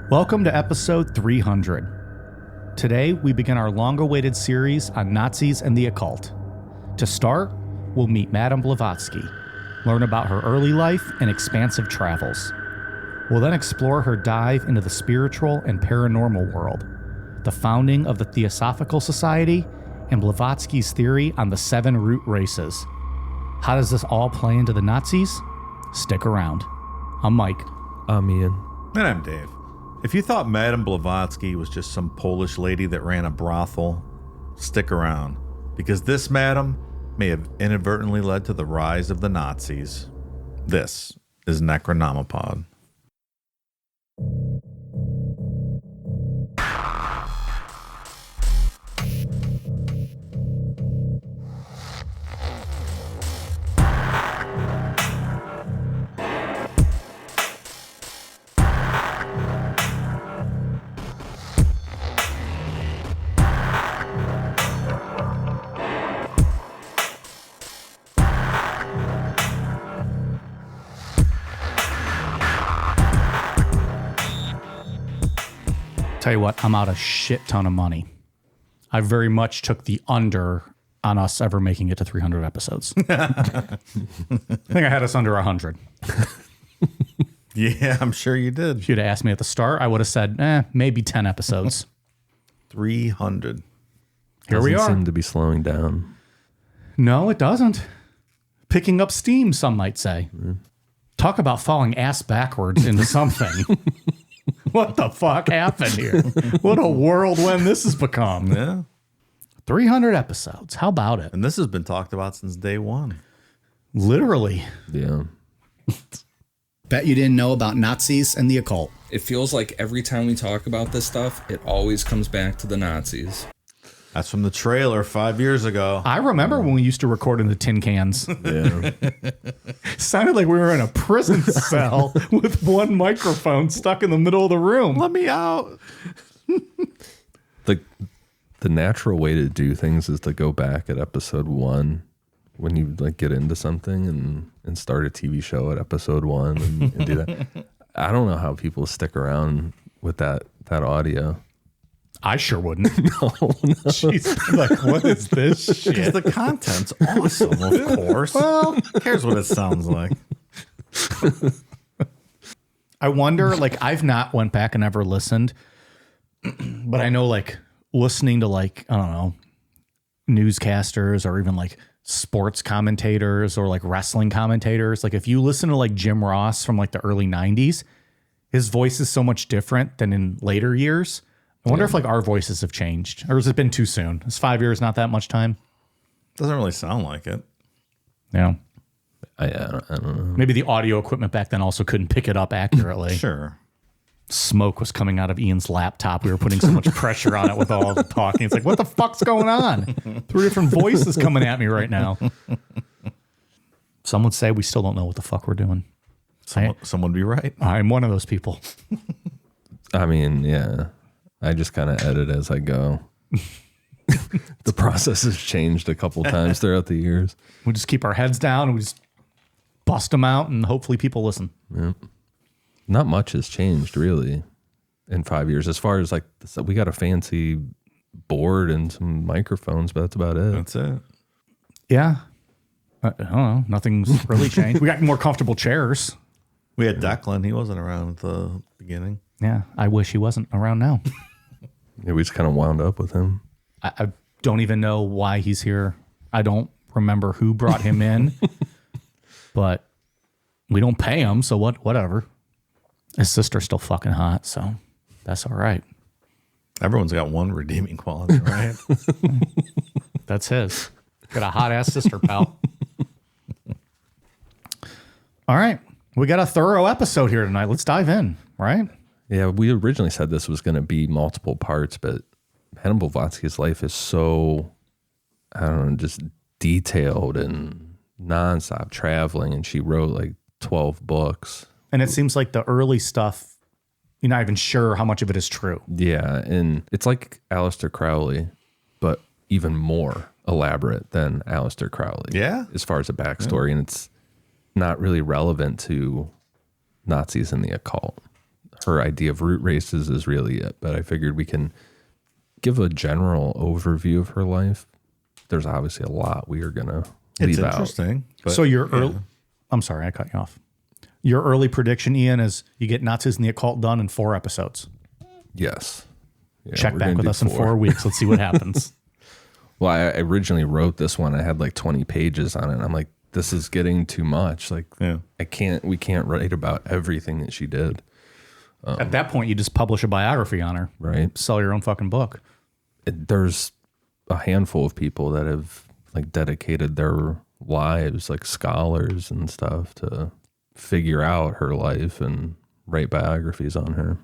Welcome to episode 300. Today, we begin our long-awaited series on Nazis and the occult. To start, we'll meet Madame Blavatsky, learn about her early life and expansive travels. We'll then explore her dive into the spiritual and paranormal world, the founding of the Theosophical Society, and Blavatsky's theory on the 7 root races. How does this all play into the Nazis? Stick around. I'm Mike. I'm Ian. And I'm Dave. If you thought Madame Blavatsky was just some Polish lady that ran a brothel, stick around, because this madam may have inadvertently led to the rise of the Nazis. This is Necronomipod. Tell you what, I'm out a shit ton of money. I very much took the under on us ever making it to 300 episodes. I think I had us under 100. Yeah, I'm sure you did. If you'd have asked me at the start, I would have said, maybe 10 episodes. 300. Here we Doesn't are. seem to be slowing down. No, it doesn't. Picking up steam, some might say. Talk about falling ass backwards into something. What the fuck happened here? What a whirlwind this has become. Yeah. 300 episodes. How about it? And this has been talked about since day one. Literally. Yeah. Bet you didn't know about Nazis and the occult. It feels like every time we talk about this stuff, it always comes back to the Nazis. That's from the trailer 5 years ago. I remember when we used to record in the tin cans. Yeah. Sounded like we were in a prison cell with one microphone stuck in the middle of the room. Let me out. the natural way to do things is to go back at episode 1 when you like get into something and start a TV show at episode 1 and do that. I don't know how people stick around with that audio. I sure wouldn't. No. Jeez, like, what is this Because shit? the content's awesome, of course. Well, who cares what it sounds like? I wonder, like, I've not went back and ever listened, but I know, like, listening to, like, I don't know, newscasters or even, like, sports commentators or, like, wrestling commentators. Like, if you listen to, like, Jim Ross from, like, the early 90s, his voice is so much different than in later years. I wonder if, like, our voices have changed. Or has it been too soon? Is 5 years not that much time? Doesn't really sound like it. Yeah. I don't know. Maybe the audio equipment back then also couldn't pick it up accurately. Sure. Smoke was coming out of Ian's laptop. We were putting so much pressure on it with all the talking. It's like, what the fuck's going on? 3 different voices coming at me right now. Some would say we still don't know what the fuck we're doing. Someone be right. I'm one of those people. I mean, yeah. I just kind of edit as I go. The process has changed a couple times throughout the years. We just keep our heads down and we just bust them out and hopefully people listen. Yep. Not much has changed really in 5 years. As far as like, we got a fancy board and some microphones, but that's about it. That's it. Yeah. I don't know. Nothing's really changed. We got more comfortable chairs. We had Declan. He wasn't around at the beginning. Yeah. I wish he wasn't around now. Yeah, we just kind of wound up with him. I don't even know why he's here. I don't remember who brought him in, but we don't pay him, so whatever. His sister's still fucking hot, so that's all right. Everyone's got one redeeming quality, right? That's his. Got a hot ass sister, pal. All right. We got a thorough episode here tonight. Let's dive in, right? Yeah, we originally said this was going to be multiple parts, but Madame Blavatsky's life is so, I don't know, just detailed and nonstop traveling. And she wrote like 12 books. And it seems like the early stuff, you're not even sure how much of it is true. Yeah, and it's like Aleister Crowley, but even more elaborate than Aleister Crowley. Yeah. As far as a backstory, and it's not really relevant to Nazis and the occult. her idea of root races is really it. But I figured we can give a general overview of her life. There's obviously a lot we are going to leave out. It's interesting. But, So your early, I'm sorry, I cut you off. Your early prediction, Ian, is you get Nazis and the Occult done in 4 episodes. Yes. Yeah, Check we're back gonna with do us in 4 weeks. Let's see what happens. Well, I originally wrote this one. I had like 20 pages on it. And I'm like, this is getting too much. Like, we can't write about everything that she did. At that point, you just publish a biography on her. Right. Sell your own fucking book. There's a handful of people that have like dedicated their lives, like scholars and stuff, to figure out her life and write biographies on her.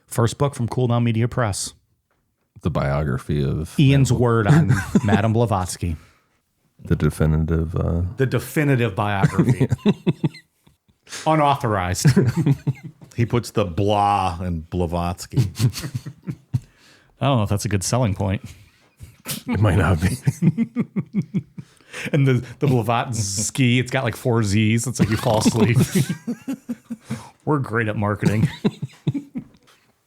First book from Cool Down Media Press. The biography of Ian's word on Madame Blavatsky. the definitive. The definitive biography. Unauthorized. He puts the blah in Blavatsky. I don't know if that's a good selling point. It might not be. And the Blavatsky, it's got like 4 Z's. It's like you fall asleep. We're great at marketing.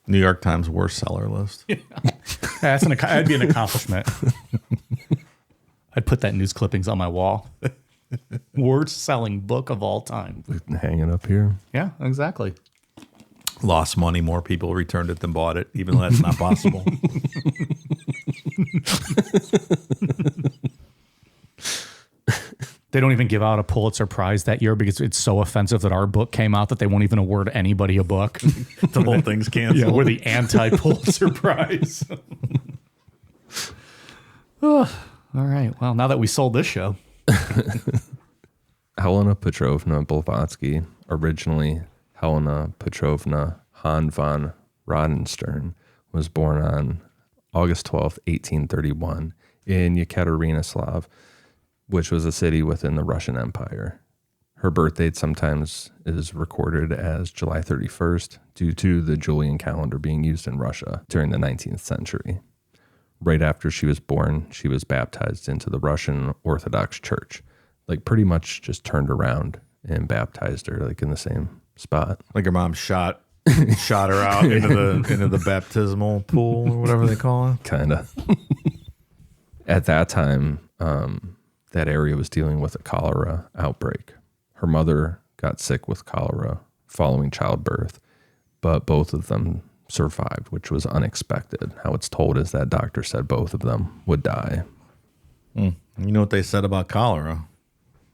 New York Times worst seller list. That'd be an accomplishment. I'd put that in news clippings on my wall. Worst selling book of all time. Hang it up here. Yeah, exactly. Lost money. More people returned it than bought it, even though that's not possible. They don't even give out a Pulitzer Prize that year because it's so offensive that our book came out that they won't even award anybody a book. The whole thing's canceled. Yeah, we're the anti-Pulitzer Prize. All right. Well, now that we sold this show. Helena Petrovna Blavatsky, originally Helena Petrovna Hahn von Rodenstern, was born on August 12th, 1831 in Yekaterinoslav, which was a city within the Russian Empire. Her birth date sometimes is recorded as July 31st due to the Julian calendar being used in Russia during the 19th century. Right after she was born, she was baptized into the Russian Orthodox Church. Like pretty much just turned around and baptized her like in the same spot. Like her mom shot her out into the baptismal pool or whatever they call it. Kind of. At that time, that area was dealing with a cholera outbreak. Her mother got sick with cholera following childbirth, but both of them survived, which was unexpected. How it's told is that doctor said both of them would die. You know what they said about cholera?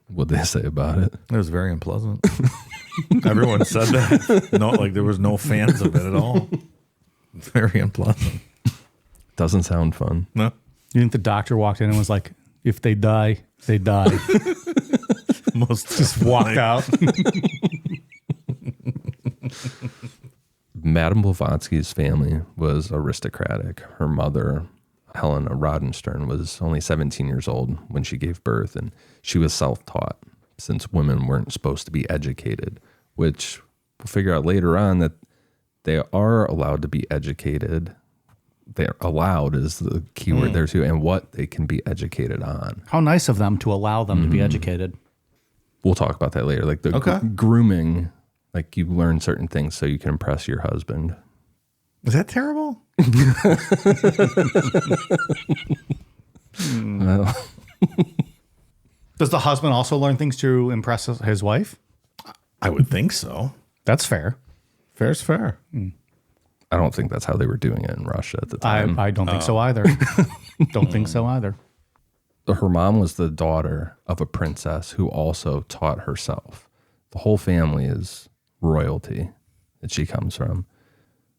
What'd they say about it? It was very unpleasant. Everyone said that. No, like there was no fans of it at all. Very unpleasant. Doesn't sound fun. No. You think the doctor walked in and was like, if they die, they die. Most Just walked out. Madame Blavatsky's family was aristocratic. Her mother, Helena Rodenstern, was only 17 years old when she gave birth, and she was self-taught since women weren't supposed to be educated, which we'll figure out later on that they are allowed to be educated. They're allowed is the key word there too, and what they can be educated on. How nice of them to allow them to be educated. We'll talk about that later. Like the grooming, like you learn certain things so you can impress your husband. Is that terrible? Well, Does the husband also learn things to impress his wife? I would think so. That's fair. Fair's fair. I don't think that's how they were doing it in Russia at the time. I don't think so either. Don't think so either. Her mom was the daughter of a princess who also taught herself. The whole family is royalty that she comes from.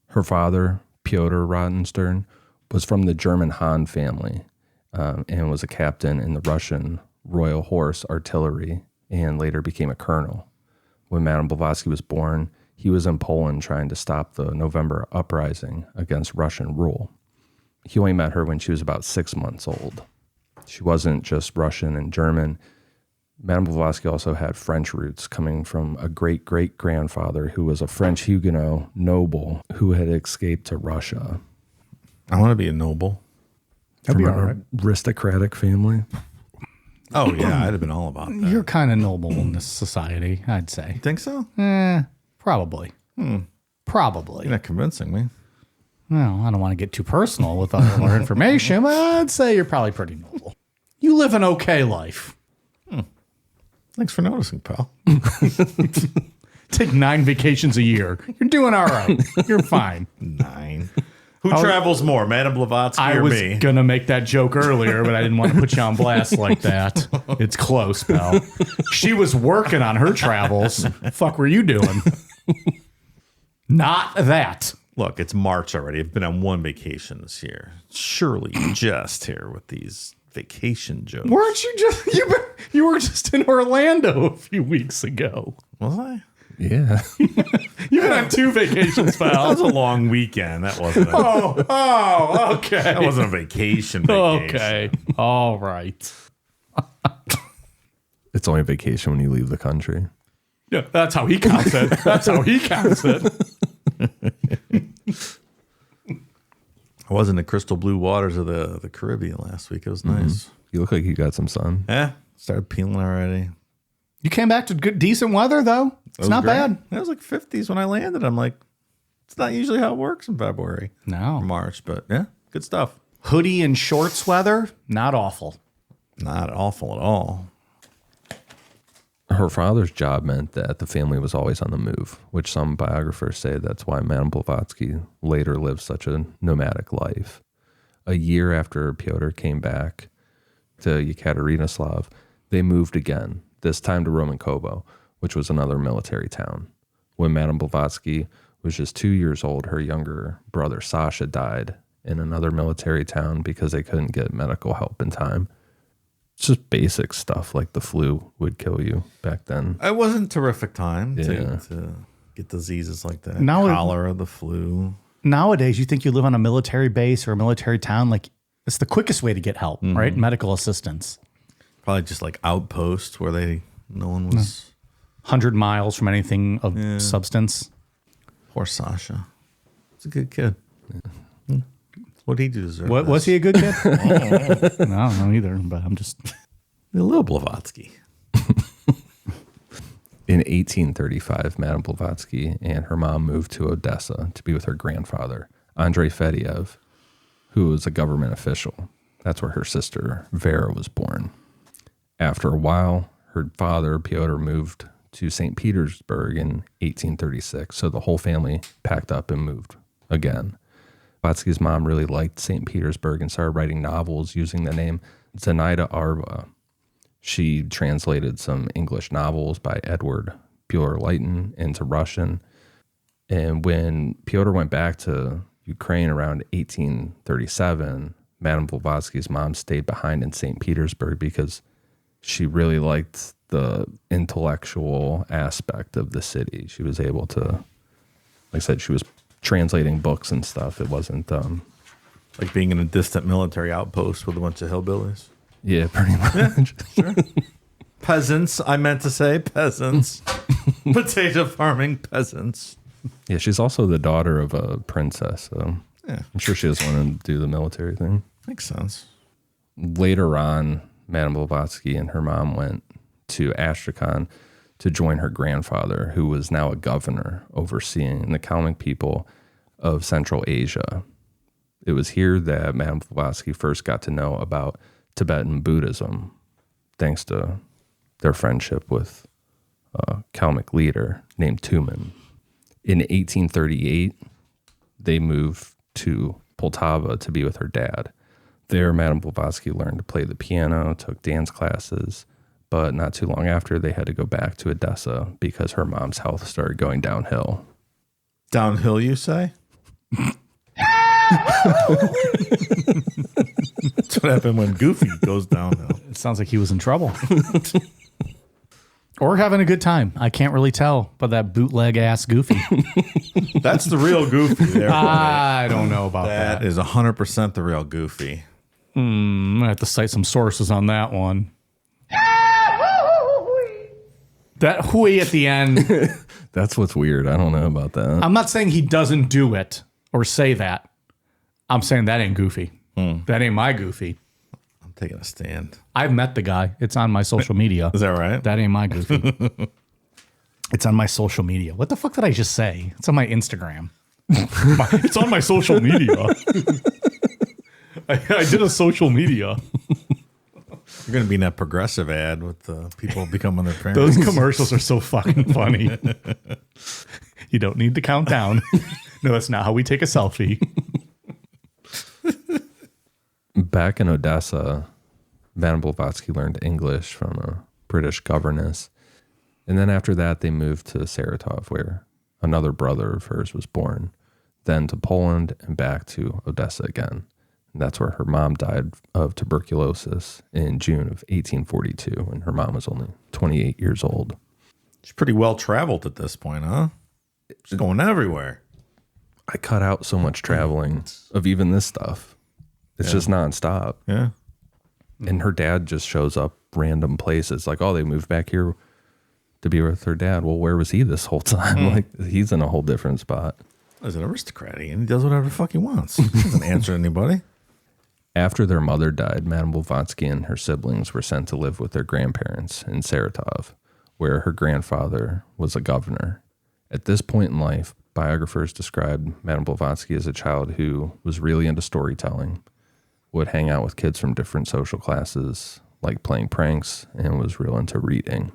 Her father, Pyotr Rodenstern, was from the German Hahn family and was a captain in the Russian Royal Horse Artillery and later became a colonel. When Madame Blavatsky was born, he was in Poland trying to stop the November uprising against Russian rule. He only met her when she was about 6 months old. She wasn't just Russian and German. Madame Blavatsky also had French roots coming from a great-great-grandfather who was a French Huguenot noble who had escaped to Russia. I want to be a noble. That'd be From all right. an aristocratic family. Oh, yeah. I'd have been all about that. You're kind of noble in this society, I'd say. Think so? Probably. Probably. You're not convincing me. Well, I don't want to get too personal with all our information, but I'd say you're probably pretty noble. You live an okay life. Thanks for noticing, pal. Take 9 vacations a year. You're doing all right. You're fine. 9. Who travels more, Madame Blavatsky I or was me? going to make that joke earlier, but I didn't want to put you on blast like that. It's close, pal. She was working on her travels. Fuck were you doing? Not that. Look, it's March already. I've been on 1 vacation this year. Surely you just here with these vacation jokes. Weren't you just you were just in Orlando a few weeks ago? Was I? Yeah. You've been on 2 vacations, That pal. was a long weekend. That wasn't. Okay. That wasn't a vacation. Okay. All right. It's only a vacation when you leave the country. Yeah, that's how he counts it. That's how he counts it. I was in the crystal blue waters of the Caribbean last week. It was nice. You look like you got some sun. Yeah, started peeling already. You came back to good, decent weather, though. It's was not great. bad. It was like 50s when I landed. I'm like, it's not usually how it works in February or No. March, but yeah, good stuff. Hoodie and shorts weather, not awful. Not awful at all. Her father's job meant that the family was always on the move, which some biographers say that's why Madame Blavatsky later lived such a nomadic life. A year after Pyotr came back to Yekaterinoslav, they moved again, this time to Romankovo, which was another military town. When Madame Blavatsky was just 2 years old, her younger brother Sasha died in another military town because they couldn't get medical help in time. It's just basic stuff like the flu would kill you back then. It wasn't a terrific time Yeah. to get diseases like that. Now it- Cholera, the flu. Nowadays, you think you live on a military base or a military town, like it's the quickest way to get help, right? Medical assistance. Probably just like outposts where no one was. 100 miles from anything of substance. Poor Sasha. He's a good kid. What he deserve? What, was he a good kid? I don't know either, but I'm just... A little Blavatsky. In 1835, Madame Blavatsky and her mom moved to Odessa to be with her grandfather, Andrei Fediev, who was a government official. That's where her sister, Vera, was born. After a while, her father, Pyotr, moved to St. Petersburg in 1836, so the whole family packed up and moved again. Blavatsky's mom really liked St. Petersburg and started writing novels using the name Zenaida Arba. She translated some English novels by Edward Buller-Lytton into Russian. And when Pyotr went back to Ukraine around 1837, Madame Blavatsky's mom stayed behind in St. Petersburg because she really liked the intellectual aspect of the city. She was able to, like I said, she was translating books and stuff. It wasn't Like being in a distant military outpost with a bunch of hillbillies. yeah, pretty much. Peasants, I meant to say peasants. Potato farming peasants. Yeah, she's also the daughter of a princess, so Yeah, I'm sure she doesn't want to do the military thing. makes sense. Later on, Madame Blavatsky and her mom went to Astrakhan to join her grandfather, who was now a governor overseeing the Kalmyk people of Central Asia. It was here that Madame Blavatsky first got to know about Tibetan Buddhism, thanks to their friendship with a Kalmyk leader named Tumen. In 1838, they moved to Poltava to be with her dad. There, Madame Blavatsky learned to play the piano, took dance classes, but not too long after, they had to go back to Odessa because her mom's health started going downhill. Downhill, you say? That's what happened when Goofy goes downhill. It sounds like he was in trouble. Or having a good time. I can't really tell, but that bootleg ass Goofy. That's the real Goofy there. I don't know about That that. is 100% the real Goofy. I'm going to have to cite some sources on that one. That hooey at the end. That's what's weird. I don't know about that. I'm not saying he doesn't do it or say that. I'm saying that ain't Goofy. That ain't my Goofy. I'm taking a stand. I've met the guy. It's on my social media. Is that right? That ain't my Goofy. It's on my social media. What the fuck did I just say? It's on my Instagram. It's on my social media. I did a social media. You're going to be in that progressive ad with people becoming their parents. Those commercials are so fucking funny. You don't need to count down. No, that's not how we take a selfie. Back in Odessa, Madame Blavatsky learned English from a British governess. And then after that, they moved to Saratov, where another brother of hers was born. Then to Poland and back to Odessa again. And that's where her mom died of tuberculosis in June of 1842, when her mom was only 28 years old. She's pretty well traveled at this point, huh? She's going everywhere. I cut out so much traveling of even this stuff. It's just nonstop. Yeah. And her dad just shows up random places. Like, oh, they moved back here to be with her dad. Well, where was he this whole time? Like, he's in a whole different spot. He's an aristocrat, and he does whatever the fuck he wants. He doesn't answer anybody. After their mother died, Madame Blavatsky and her siblings were sent to live with their grandparents in Saratov, where her grandfather was a governor. At this point in life, biographers described Madame Blavatsky as a child who was really into storytelling, would hang out with kids from different social classes, like playing pranks, and was real into reading.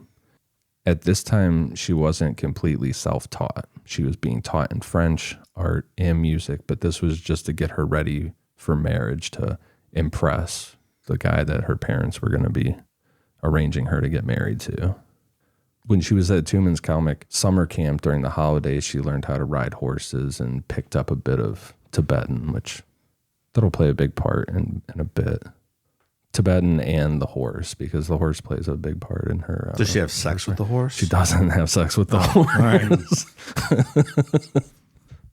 At this time, she wasn't completely self-taught. She was being taught in French, art, and music, but this was just to get her ready for marriage, to impress the guy that her parents were going to be arranging her to get married to. When she was at Tumen's Kalmyk summer camp during the holidays, she learned how to ride horses and picked up a bit of Tibetan, which that'll play a big part in a bit. Tibetan and the horse, because the horse plays a big part in her. Does she have sex with the horse? She doesn't have sex with the horse.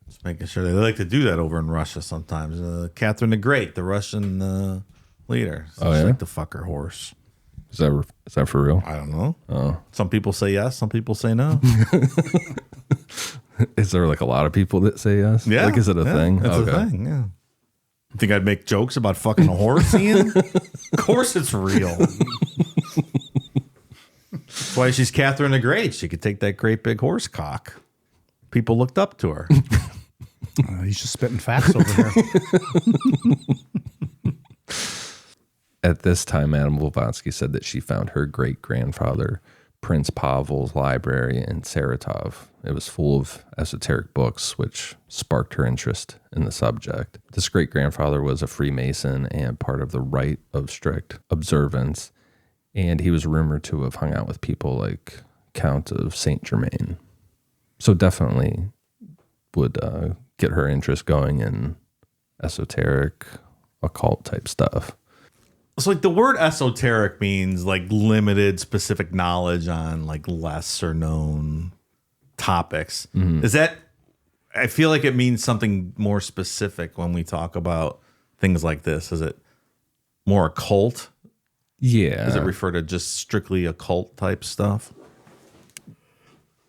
Just making sure they like to do that over in Russia sometimes. Catherine the Great, the Russian leader. So she like to fuck her horse. Is that for real? I don't know. Oh. Some people say yes, some people say no. Is there like a lot of people that say yes? Yeah. Like, is it a thing? It's a thing, yeah. You think I'd make jokes about fucking a horse, Ian? Of course it's real. That's why she's Catherine the Great. She could take that great big horse cock. People looked up to her. He's just spitting facts over here. At this time, Madame Blavatsky said that she found her great-grandfather, Prince Pavel's library in Saratov. It was full of esoteric books, which sparked her interest in the subject. This great-grandfather was a Freemason and part of the Rite of Strict Observance, and he was rumored to have hung out with people like Count of Saint Germain. So definitely would get her interest going in esoteric, occult type stuff. So like the word esoteric means like limited specific knowledge on like lesser known topics. Is that, I feel like it means something more specific when we talk about things like this. Is it more occult? Yeah. Does it refer to just strictly occult type stuff?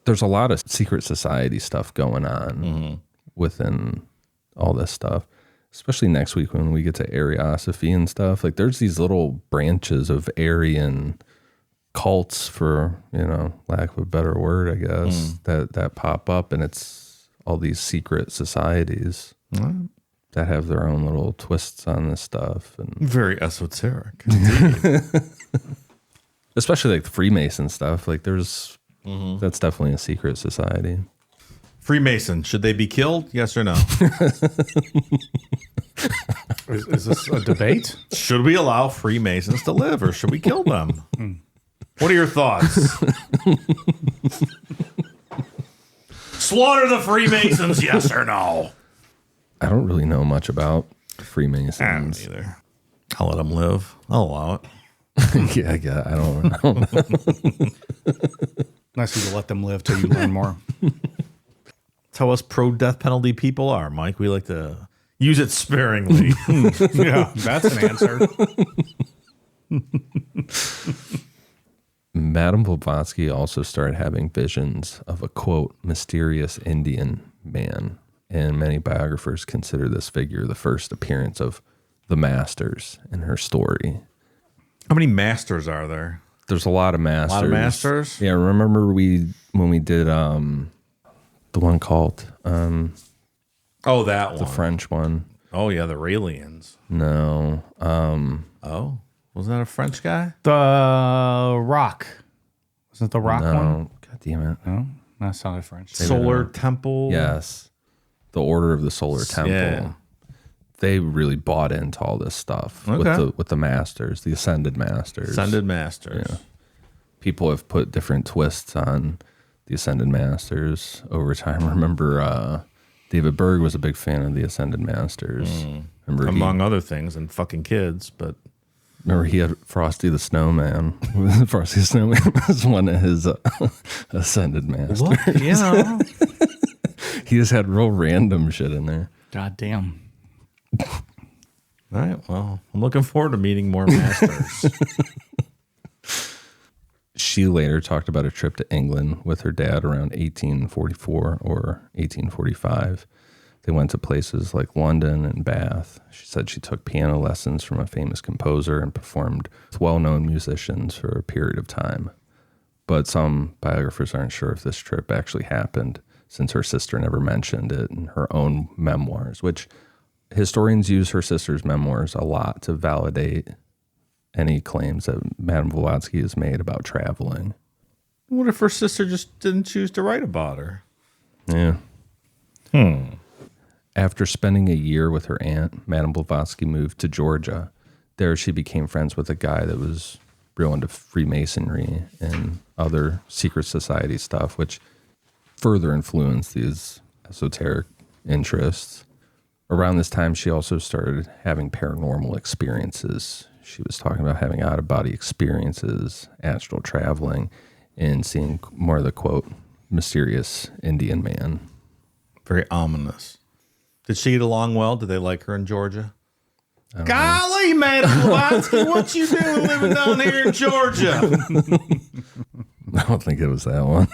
There's a lot of secret society stuff going on within all this stuff, especially next week when we get to Ariosophy and stuff. Like, there's these little branches of Aryan cults, for, you know, lack of a better word, I guess, that pop up, and it's all these secret societies that have their own little twists on this stuff. And Very esoteric. especially like the Freemason stuff. Like, there's that's definitely a secret society. Freemason, should they be killed? Yes or no? Is this a debate? Should we allow Freemasons to live or should we kill them? What are your thoughts? Slaughter the Freemasons, yes or no? I don't really know much about I don't Freemasons. either. I'll let them live. I'll allow it. Yeah, I don't know. Nice of you to let them live till you learn more. That's how us pro-death penalty people are, Mike. We like to use it sparingly. Yeah, that's an answer. Madame Blavatsky also started having visions of a, quote, mysterious Indian man, and many biographers consider this figure the first appearance of the masters in her story. How many masters are there? There's a lot of masters. A lot of masters? Yeah, remember when we did the one called Oh, that one. the French one? Oh, yeah, the Raelians. No. Oh, was that a French guy? The Rock. Wasn't it the Rock one? No. God damn it. No, that sounded French. Solar Temple. Yes. The Order of the Solar Temple. Yeah. They really bought into all this stuff with the masters, the Ascended Masters. Ascended Masters. Yeah. People have put different twists on the Ascended Masters over time. Remember, David Berg was a big fan of the Ascended Masters. Remember Among other things, and fucking kids, but remember he had Frosty the Snowman. Frosty the Snowman was one of his Ascended Masters. look, you know. He just had real random shit in there. God damn. All right, well, I'm looking forward to meeting more masters. She later talked about a trip to England with her dad around 1844 or 1845. They went to places like London and Bath. She said she took piano lessons from a famous composer and performed with well-known musicians for a period of time. But some biographers aren't sure if this trip actually happened, since her sister never mentioned it in her own memoirs, which historians use her sister's memoirs a lot to validate any claims that Madame Blavatsky has made about traveling. What if her sister just didn't choose to write about her? Yeah. After spending a year with her aunt, Madame Blavatsky moved to Georgia. There she became friends with a guy that was real into Freemasonry and other secret society stuff, which further influenced these esoteric interests. Around this time, she also started having paranormal experiences. She was talking about having out-of-body experiences, astral traveling, and seeing more of the, quote, mysterious Indian man. Very ominous. Did she get along well? Did they like her in Georgia? Golly, Madame Blavatsky, what you doing living down here in Georgia? I don't think it was that one.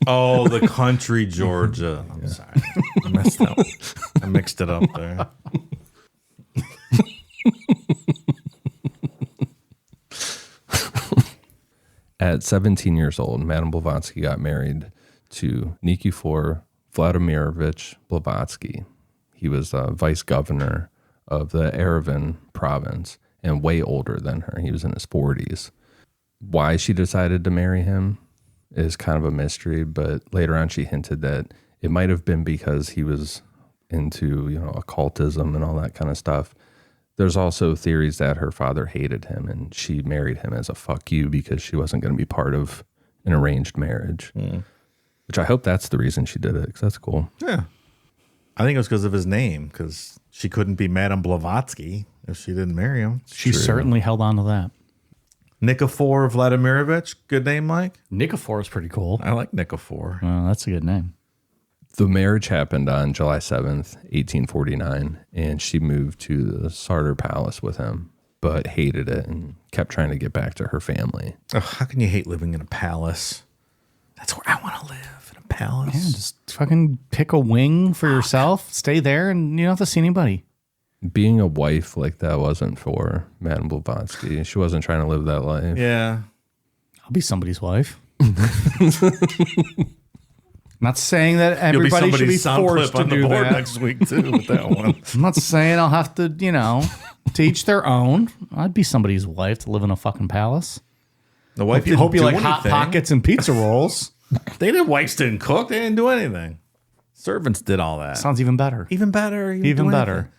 Oh, the country Georgia. I'm sorry. I messed up. I mixed it up there. At 17 years old, Madame Blavatsky got married to Nikifor Vladimirovich Blavatsky. He was vice governor of the Yerevan province and way older than her. He was in his 40s. Why she decided to marry him is kind of a mystery, but later on she hinted that it might have been because he was into, occultism and all that kind of stuff. There's also theories that her father hated him and she married him as a fuck you because she wasn't going to be part of an arranged marriage. Which I hope that's the reason she did it, because that's cool. Yeah. I think it was because of his name, because she couldn't be Madame Blavatsky if she didn't marry him. She certainly held on to that. Nikifor Vladimirovich, good name, Mike? Nikifor is pretty cool. I like Nikifor. That's a good name. The marriage happened on July 7th, 1849, and she moved to the Sartor Palace with him, but hated it and kept trying to get back to her family. Ugh, how can you hate living in a palace? That's where I want to live, in a palace. Yeah, just fucking pick a wing for yourself, stay there, and you don't have to see anybody. Being a wife like that wasn't for Madame Blavatsky. She wasn't trying to live that life. Yeah. I'll be somebody's wife. Not saying that You'll be everybody should be somebody's sound forced clip to on the do board that. next week, too, with that one. I'm not saying I'll have to, to each their own. I'd be somebody's wife to live in a fucking palace. The wife Hope you didn't like do Hot anything. Pockets and pizza rolls. Wives didn't cook. They didn't do anything. Servants did all that. Sounds even better. Even better. You Even do better. anything.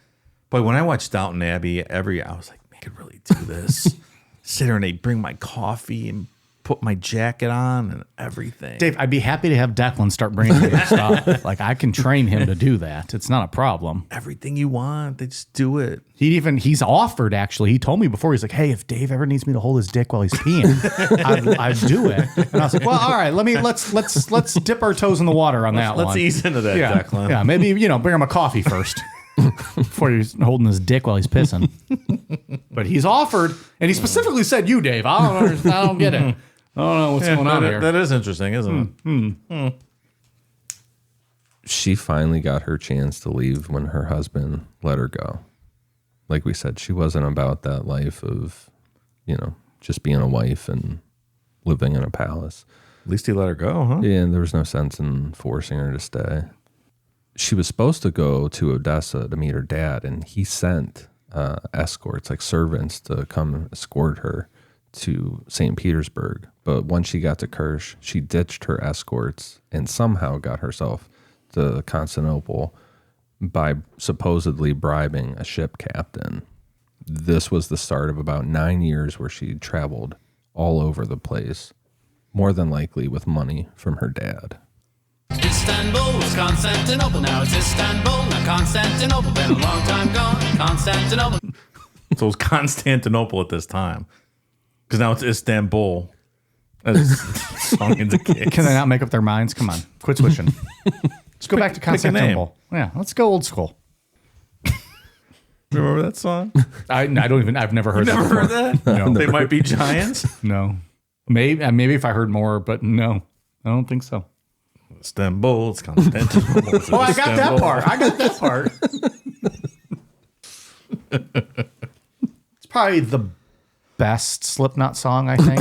But when I watched Downton Abbey, I was like, man, I could really do this. Sit there and they'd bring my coffee and put my jacket on and everything. Dave, I'd be happy to have Declan start bringing me your stuff. Like, I can train him to do that. It's not a problem. Everything you want, they just do it. He's offered, actually. He told me before, he's like, hey, if Dave ever needs me to hold his dick while he's peeing, I'd do it. And I was like, well, all right, let's dip our toes in the water on that one. Let's ease into that, Yeah, Declan. yeah, maybe, bring him a coffee first before he's holding his dick while he's pissing. But he's offered, and he specifically said you, Dave. I don't get it. I don't know what's going on here. That is interesting, isn't it? She finally got her chance to leave when her husband let her go. Like we said, she wasn't about that life of, just being a wife and living in a palace. At least he let her go, huh? Yeah, and there was no sense in forcing her to stay. She was supposed to go to Odessa to meet her dad, and he sent escorts, like servants, to come escort her to St. Petersburg. But once she got to Kerch, she ditched her escorts and somehow got herself to Constantinople by supposedly bribing a ship captain. This was the start of about 9 years where she traveled all over the place, more than likely with money from her dad. Istanbul was Constantinople, now it's Istanbul, not Constantinople, been a long time gone, Constantinople. So it was Constantinople at this time. Because now it's Istanbul. As song into kids. Can they not make up their minds? Come on, quit switching. Let's go back to Constantinople. Yeah, let's go old school. Remember that song? I don't even. I've never heard. Never heard that? No. They might be giants. No, maybe if I heard more, but no, I don't think so. Istanbul, it's Constantinople. Oh, I got that part. It's probably the best Slipknot song, I think.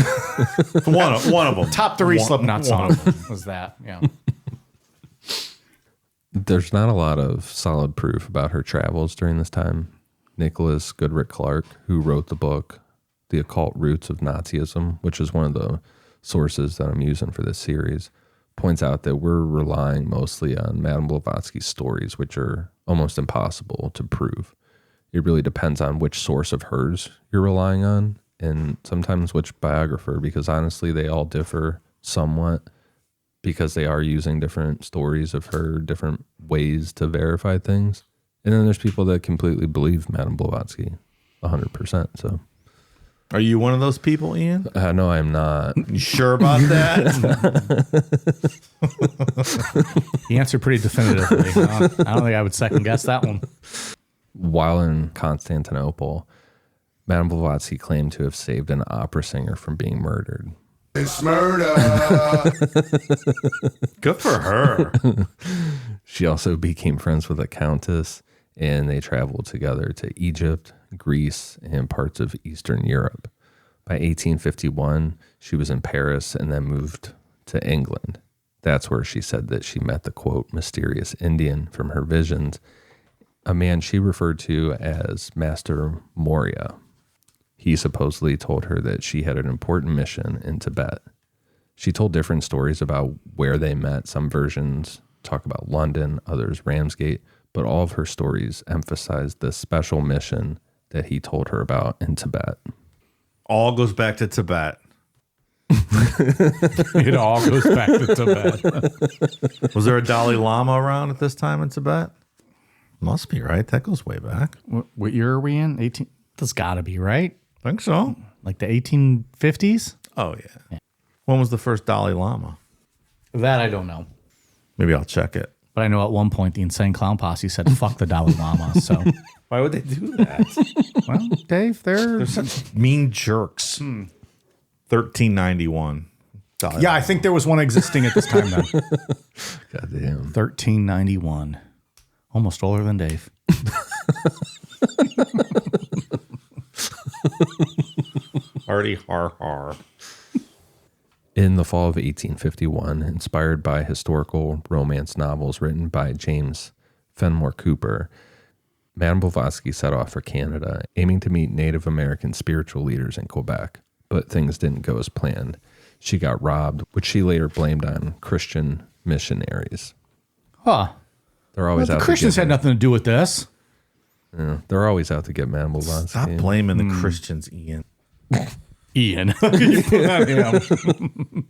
One of them. Top 3 Slipknot song was that. Yeah. There's not a lot of solid proof about her travels during this time. Nicholas Goodrick Clark, who wrote the book, The Occult Roots of Nazism, which is one of the sources that I'm using for this series, points out that we're relying mostly on Madame Blavatsky's stories, which are almost impossible to prove. It really depends on which source of hers you're relying on, and sometimes which biographer, because honestly, they all differ somewhat, because they are using different stories of her, different ways to verify things. And then there's people that completely believe Madame Blavatsky 100%. So, are you one of those people, Ian? no, I'm not. You sure about that? He answered pretty definitively. I don't think I would second guess that one. While in Constantinople, Madame Blavatsky claimed to have saved an opera singer from being murdered. It's murder. Good for her. She also became friends with a countess, and they traveled together to Egypt, Greece, and parts of Eastern Europe. By 1851, she was in Paris and then moved to England. That's where she said that she met the, quote, mysterious Indian from her visions, a man she referred to as Master Moria. He supposedly told her that she had an important mission in Tibet. She told different stories about where they met. Some versions talk about London, others Ramsgate, but all of her stories emphasized the special mission that he told her about in Tibet. All goes back to Tibet. It all goes back to Tibet. Was there a Dalai Lama around at this time in Tibet? Must be, right? That goes way back. What year are we in? 18. That's got to be right. Think so. Like the 1850s. Oh, yeah. When was the first Dalai Lama? That I don't know. Maybe I'll check it. But I know at one point the Insane Clown Posse said, fuck the Dalai Lama. So, Why would they do that? well, Dave, They're such mean jerks. 1391. Dalai yeah, Lama. I think there was one existing at this time then. Goddamn. 1391. Almost older than Dave. Hardy har har. In the fall of 1851, inspired by historical romance novels written by James Fenimore Cooper, Madame Blavatsky set off for Canada, aiming to meet Native American spiritual leaders in Quebec. But things didn't go as planned. She got robbed, which she later blamed on Christian missionaries. Huh. They're always The out Christians to had get nothing to do with this. they're always out to get Madame Blavatsky. Stop blaming the Christians, Ian. Ian. You put that on him.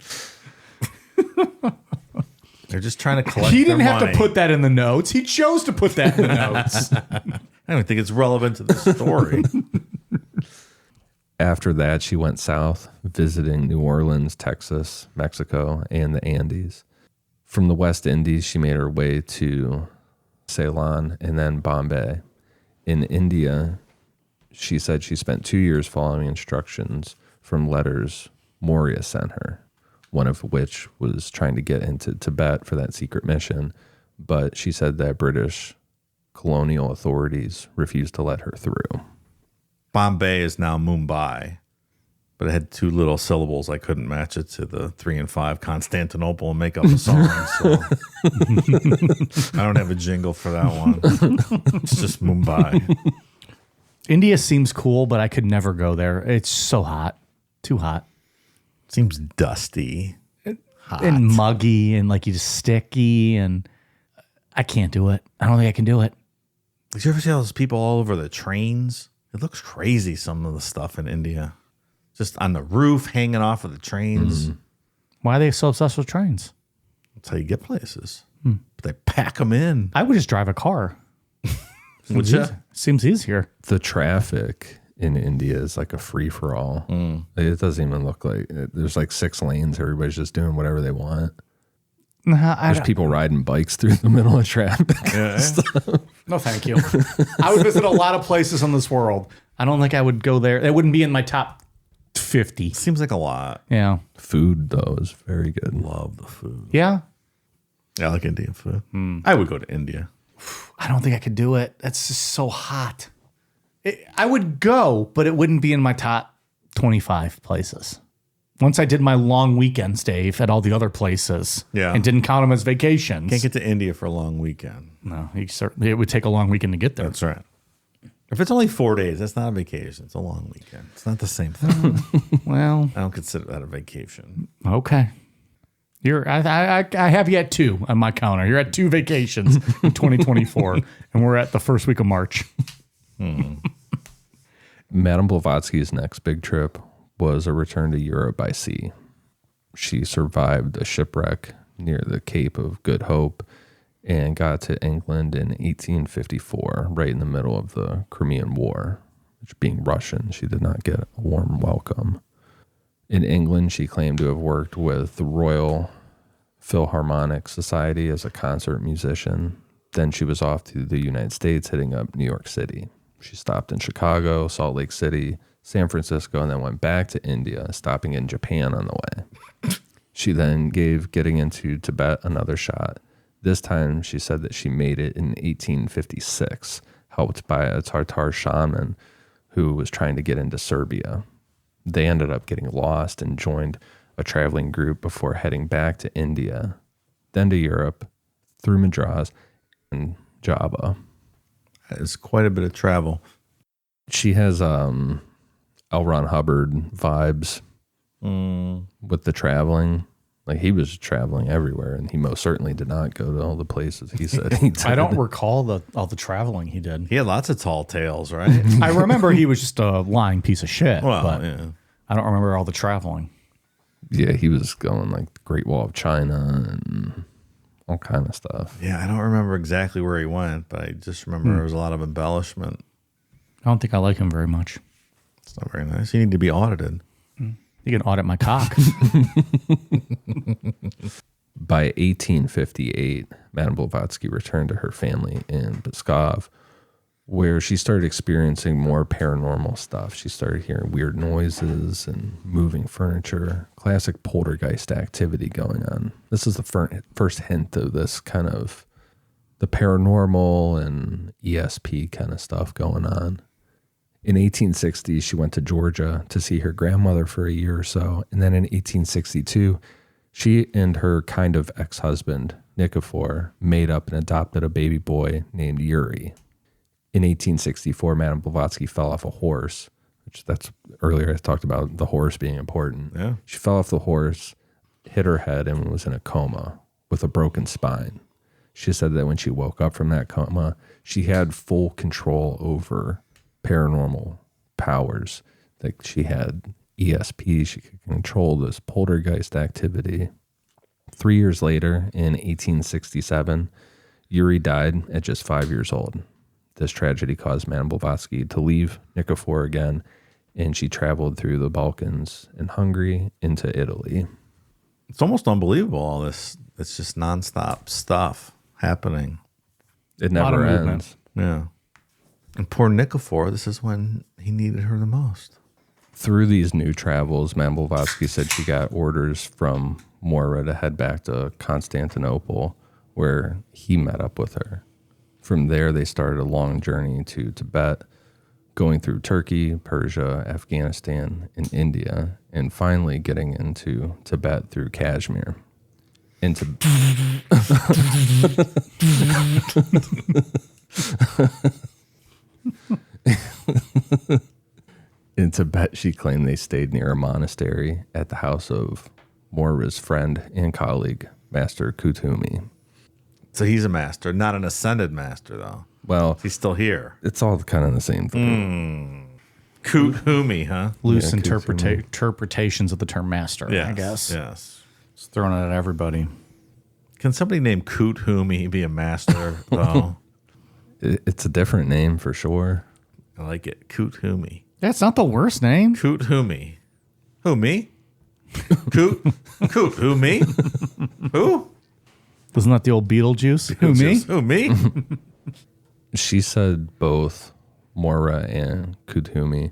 They're just trying to collect He didn't their have money. to put that in the notes. He chose to put that in the notes. I don't think it's relevant to the story. After that, she went south, visiting New Orleans, Texas, Mexico, and the Andes. From the West Indies, she made her way to Ceylon and then Bombay. In India, she said she spent 2 years following instructions from letters Moria sent her, one of which was trying to get into Tibet for that secret mission, but she said that British colonial authorities refused to let her through. Bombay is now Mumbai. but it had 2 little syllables. I couldn't match it to the 3 and 5 Constantinople and make up a song. So I don't have a jingle for that one. It's just Mumbai. India seems cool, but I could never go there. It's so hot. Too hot. Seems dusty. Hot. And muggy and like you just sticky, and I can't do it. I don't think I can do it. Did you ever see all those people all over the trains? It looks crazy, some of the stuff in India. Just on the roof, hanging off of the trains. Mm-hmm. Why are they so obsessed with trains? That's how you get places. But they pack them in. I would just drive a car. Would you? Seems easier. The traffic in India is like a free-for-all. It doesn't even look like there's like 6 lanes. Everybody's just doing whatever they want. There's people riding bikes through the middle of traffic. No, thank you. I would visit a lot of places in this world. I don't think I would go there. It wouldn't be in my top 50. Seems like a lot. Yeah. Food, though, is very good. Love the food. Yeah. I like Indian food. I would go to India. I don't think I could do it. That's just so hot. I would go, but it wouldn't be in my top 25 places. Once I did my long weekends, Dave, at all the other places, and didn't count them as vacations. Can't get to India for a long weekend. No, it would take a long weekend to get there. That's right. If it's only 4 days, that's not a vacation. It's a long weekend. It's not the same thing. Well, I don't consider that a vacation. okay. I have you at 2 on my counter. You're at 2 vacations in 2024, and we're at the first week of March. Madame Blavatsky's next big trip was a return to Europe by sea. She survived a shipwreck near the Cape of Good Hope and got to England in 1854, right in the middle of the Crimean War. Which, being Russian, she did not get a warm welcome. In England, she claimed to have worked with the Royal Philharmonic Society as a concert musician. Then she was off to the United States, hitting up New York City. She stopped in Chicago, Salt Lake City, San Francisco, and then went back to India, stopping in Japan on the way. She then gave getting into Tibet another shot. This time, she said that she made it in 1856, helped by a Tartar shaman who was trying to get into Serbia. They ended up getting lost and joined a traveling group before heading back to India, then to Europe, through Madras and Java. It's quite a bit of travel. She has L. Ron Hubbard vibes with the traveling. Like, he was traveling everywhere, and he most certainly did not go to all the places he said he did. I don't recall all the traveling he did. He had lots of tall tales, right? I remember he was just a lying piece of shit, Well, but yeah. I don't remember all the traveling. Yeah, he was going like the Great Wall of China and all kind of stuff. Yeah, I don't remember exactly where he went, but I just remember there was a lot of embellishment. I don't think I like him very much. It's not very nice. You need to be audited. You can audit my cock. By 1858, Madame Blavatsky returned to her family in Pskov, where she started experiencing more paranormal stuff. She started hearing weird noises and moving furniture, classic poltergeist activity going on. This is the first hint of this kind of the paranormal and ESP kind of stuff going on. In 1860, she went to Georgia to see her grandmother for a year or so. And then in 1862, she and her kind of ex-husband, Nikifor, made up and adopted a baby boy named Yuri. In 1864, Madame Blavatsky fell off a horse, which that's earlier I talked about the horse being important. Yeah. She fell off the horse, hit her head, and was in a coma with a broken spine. She said that when she woke up from that coma, she had full control over paranormal powers. Like, she had ESP, she could control this poltergeist activity. 3 years later, in 1867, Yuri died at just 5 years old. This tragedy caused Madame Blavatsky to leave Nikifor again, and she traveled through the Balkans and Hungary into Italy. It's almost unbelievable, all this. It's just nonstop stuff happening. It Lot of never movement. ends. Yeah. And poor Nikifor, this is when he needed her the most. Through these new travels, Madame Blavatsky said she got orders from Moira to head back to Constantinople, where he met up with her. From there, they started a long journey to Tibet, going through Turkey, Persia, Afghanistan, and India, and finally getting into Tibet through Kashmir. In Tibet, she claimed they stayed near a monastery at the house of Moira's friend and colleague, Master Kutumi. So he's a master, not an ascended master, though. Well, He's still here. it's all kind of the same thing. Kutumi, huh? Loose Yeah, interpretations of the term master, Yes. I guess. Yes. Just throwing it at everybody. Can somebody named Kutumi be a master, though? It's a different name for sure. I like it. Kutumi. That's not the worst name. Kutumi. Who, me? Coot. Who, me? Who? Wasn't that the old Beetlejuice? Who, me? Who, me? She said both Moira and Kutumi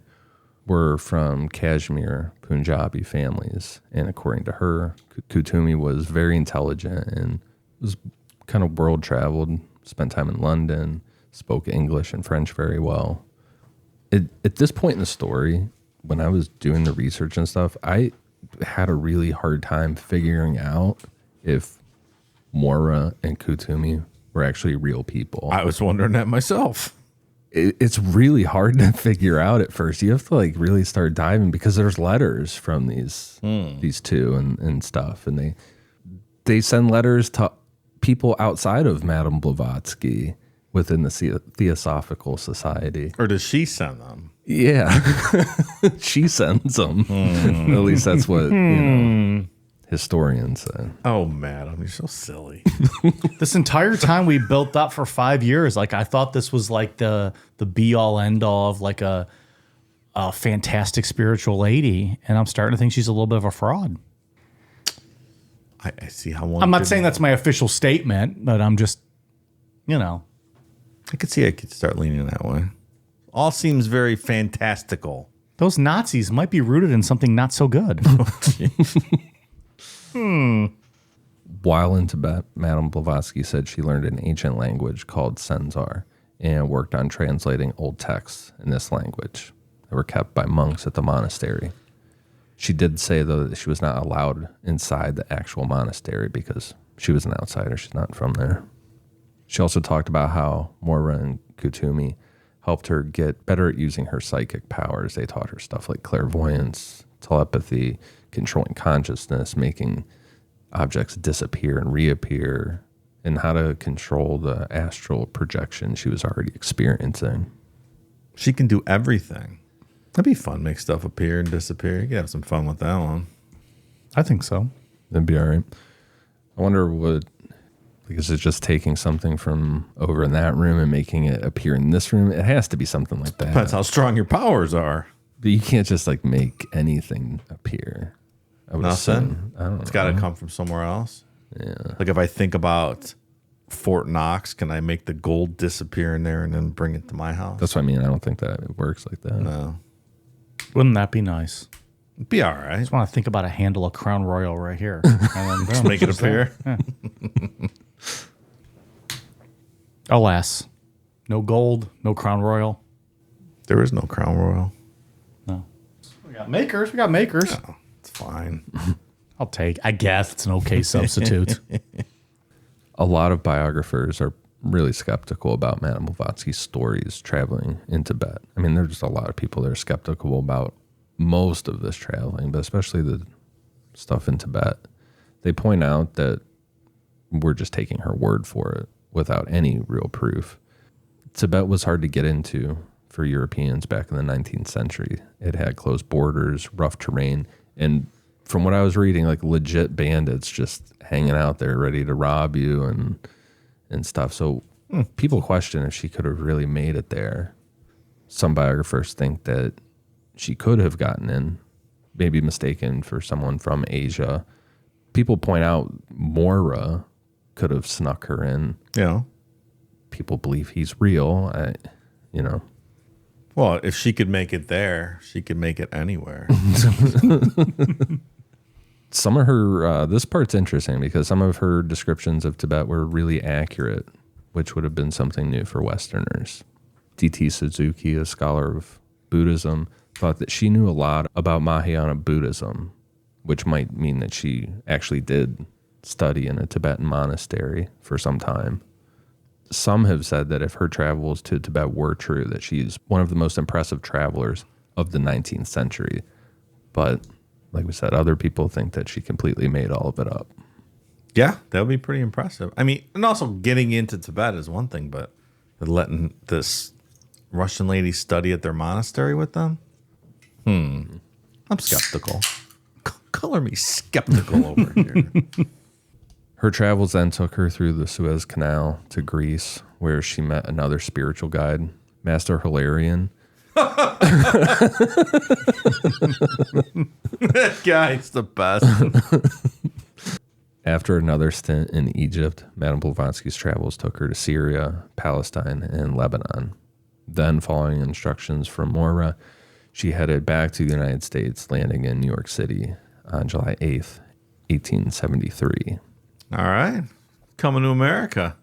were from Kashmir, Punjabi families. And according to her, Kutumi was very intelligent and was kind of world traveled, spent time in London, spoke English and French very well. At this point in the story, when I was doing the research and stuff, I had a really hard time figuring out if Moira and Kutumi were actually real people. I was wondering that myself. It's really hard to figure out at first. You have to like really start diving because there's letters from these two and stuff, and they send letters to people outside of Madame Blavatsky within the Theosophical Society. Or does she send them? Yeah, she sends them. At least that's what historians say. Oh, madam, you're so silly. This entire time we built up for 5 years, like I thought this was like the be all end all of like a fantastic spiritual lady, and I'm starting to think she's a little bit of a fraud. I see how one. I'm not could- saying that's my official statement, but I'm just, I could see I could start leaning that way. All seems very fantastical. those Nazis might be rooted in something not so good. While in Tibet, Madame Blavatsky said she learned an ancient language called Senzar and worked on translating old texts in this language that were kept by monks at the monastery. She did say, though, that she was not allowed inside the actual monastery because she was an outsider. She's not from there. She also talked about how Moira and Kutumi helped her get better at using her psychic powers. They taught her stuff like clairvoyance, telepathy, controlling consciousness, making objects disappear and reappear, and how to control the astral projection she was already experiencing. She can do everything. That'd be fun. Make stuff appear and disappear. You could have some fun with that one. I think so. That'd be all right. I wonder what, like, is it just taking something from over in that room and making it appear in this room? It has to be something like that. Depends how strong your powers are. But you can't just like make anything appear. I would Nothing. assume. I don't It's know. got to come from somewhere else. Yeah. Like if I think about Fort Knox, can I make the gold disappear in there and then bring it to my house? That's what I mean. I don't think that it works like that. No. Wouldn't that be nice? It'd be all right. I just want to think about a handle of Crown Royal right here. And then Just make it appear. Alas, no gold, no Crown Royal. There is no Crown Royal. No. We got makers. Oh, it's fine. I'll take. I guess it's an okay substitute. A lot of biographers are really skeptical about Madame Blavatsky's stories traveling in Tibet. I mean, there's just a lot of people that are skeptical about most of this traveling, but especially the stuff in Tibet. They point out that we're just taking her word for it without any real proof. Tibet was hard to get into for Europeans back in the 19th century. It had closed borders, rough terrain, and from what I was reading, like legit bandits just hanging out there ready to rob you and stuff. So people question if she could have really made it there. Some biographers think that she could have gotten in, maybe mistaken for someone from Asia. People point out Moira could have snuck her in. Yeah. People believe he's real. Well, if she could make it there, she could make it anywhere. Some of her, this part's interesting because some of her descriptions of Tibet were really accurate, which would have been something new for Westerners. D.T. Suzuki, a scholar of Buddhism, thought that she knew a lot about Mahayana Buddhism, which might mean that she actually did study in a Tibetan monastery for some time. Some have said that if her travels to Tibet were true, that she's one of the most impressive travelers of the 19th century. But like we said, other people think that she completely made all of it up. Yeah, that would be pretty impressive. I mean, and also getting into Tibet is one thing, but letting this Russian lady study at their monastery with them? I'm skeptical. Color me skeptical over here. Her travels then took her through the Suez Canal to Greece, where she met another spiritual guide, Master Hilarion. That guy's the best. After another stint in Egypt, Madame Blavatsky's travels took her to Syria, Palestine, and Lebanon. Then, following instructions from Moira, she headed back to the United States, landing in New York City on July 8th, 1873. All right. Coming to America.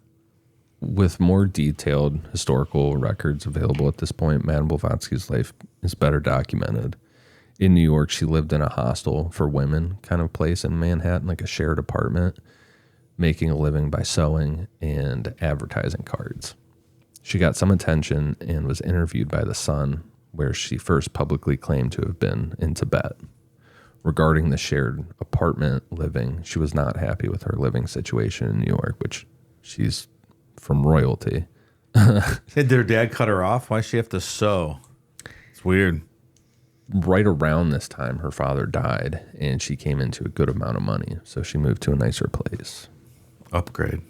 With more detailed historical records available at this point, Madame Blavatsky's life is better documented. In New York, she lived in a hostel for women kind of place in Manhattan, like a shared apartment, making a living by sewing and advertising cards. She got some attention and was interviewed by The Sun, where she first publicly claimed to have been in Tibet. Regarding the shared apartment living, she was not happy with her living situation in New York, which she's from royalty. Did their dad cut her off? Why does she have to sew? It's weird. Right around this time, her father died, and she came into a good amount of money, so she moved to a nicer place. Upgrade.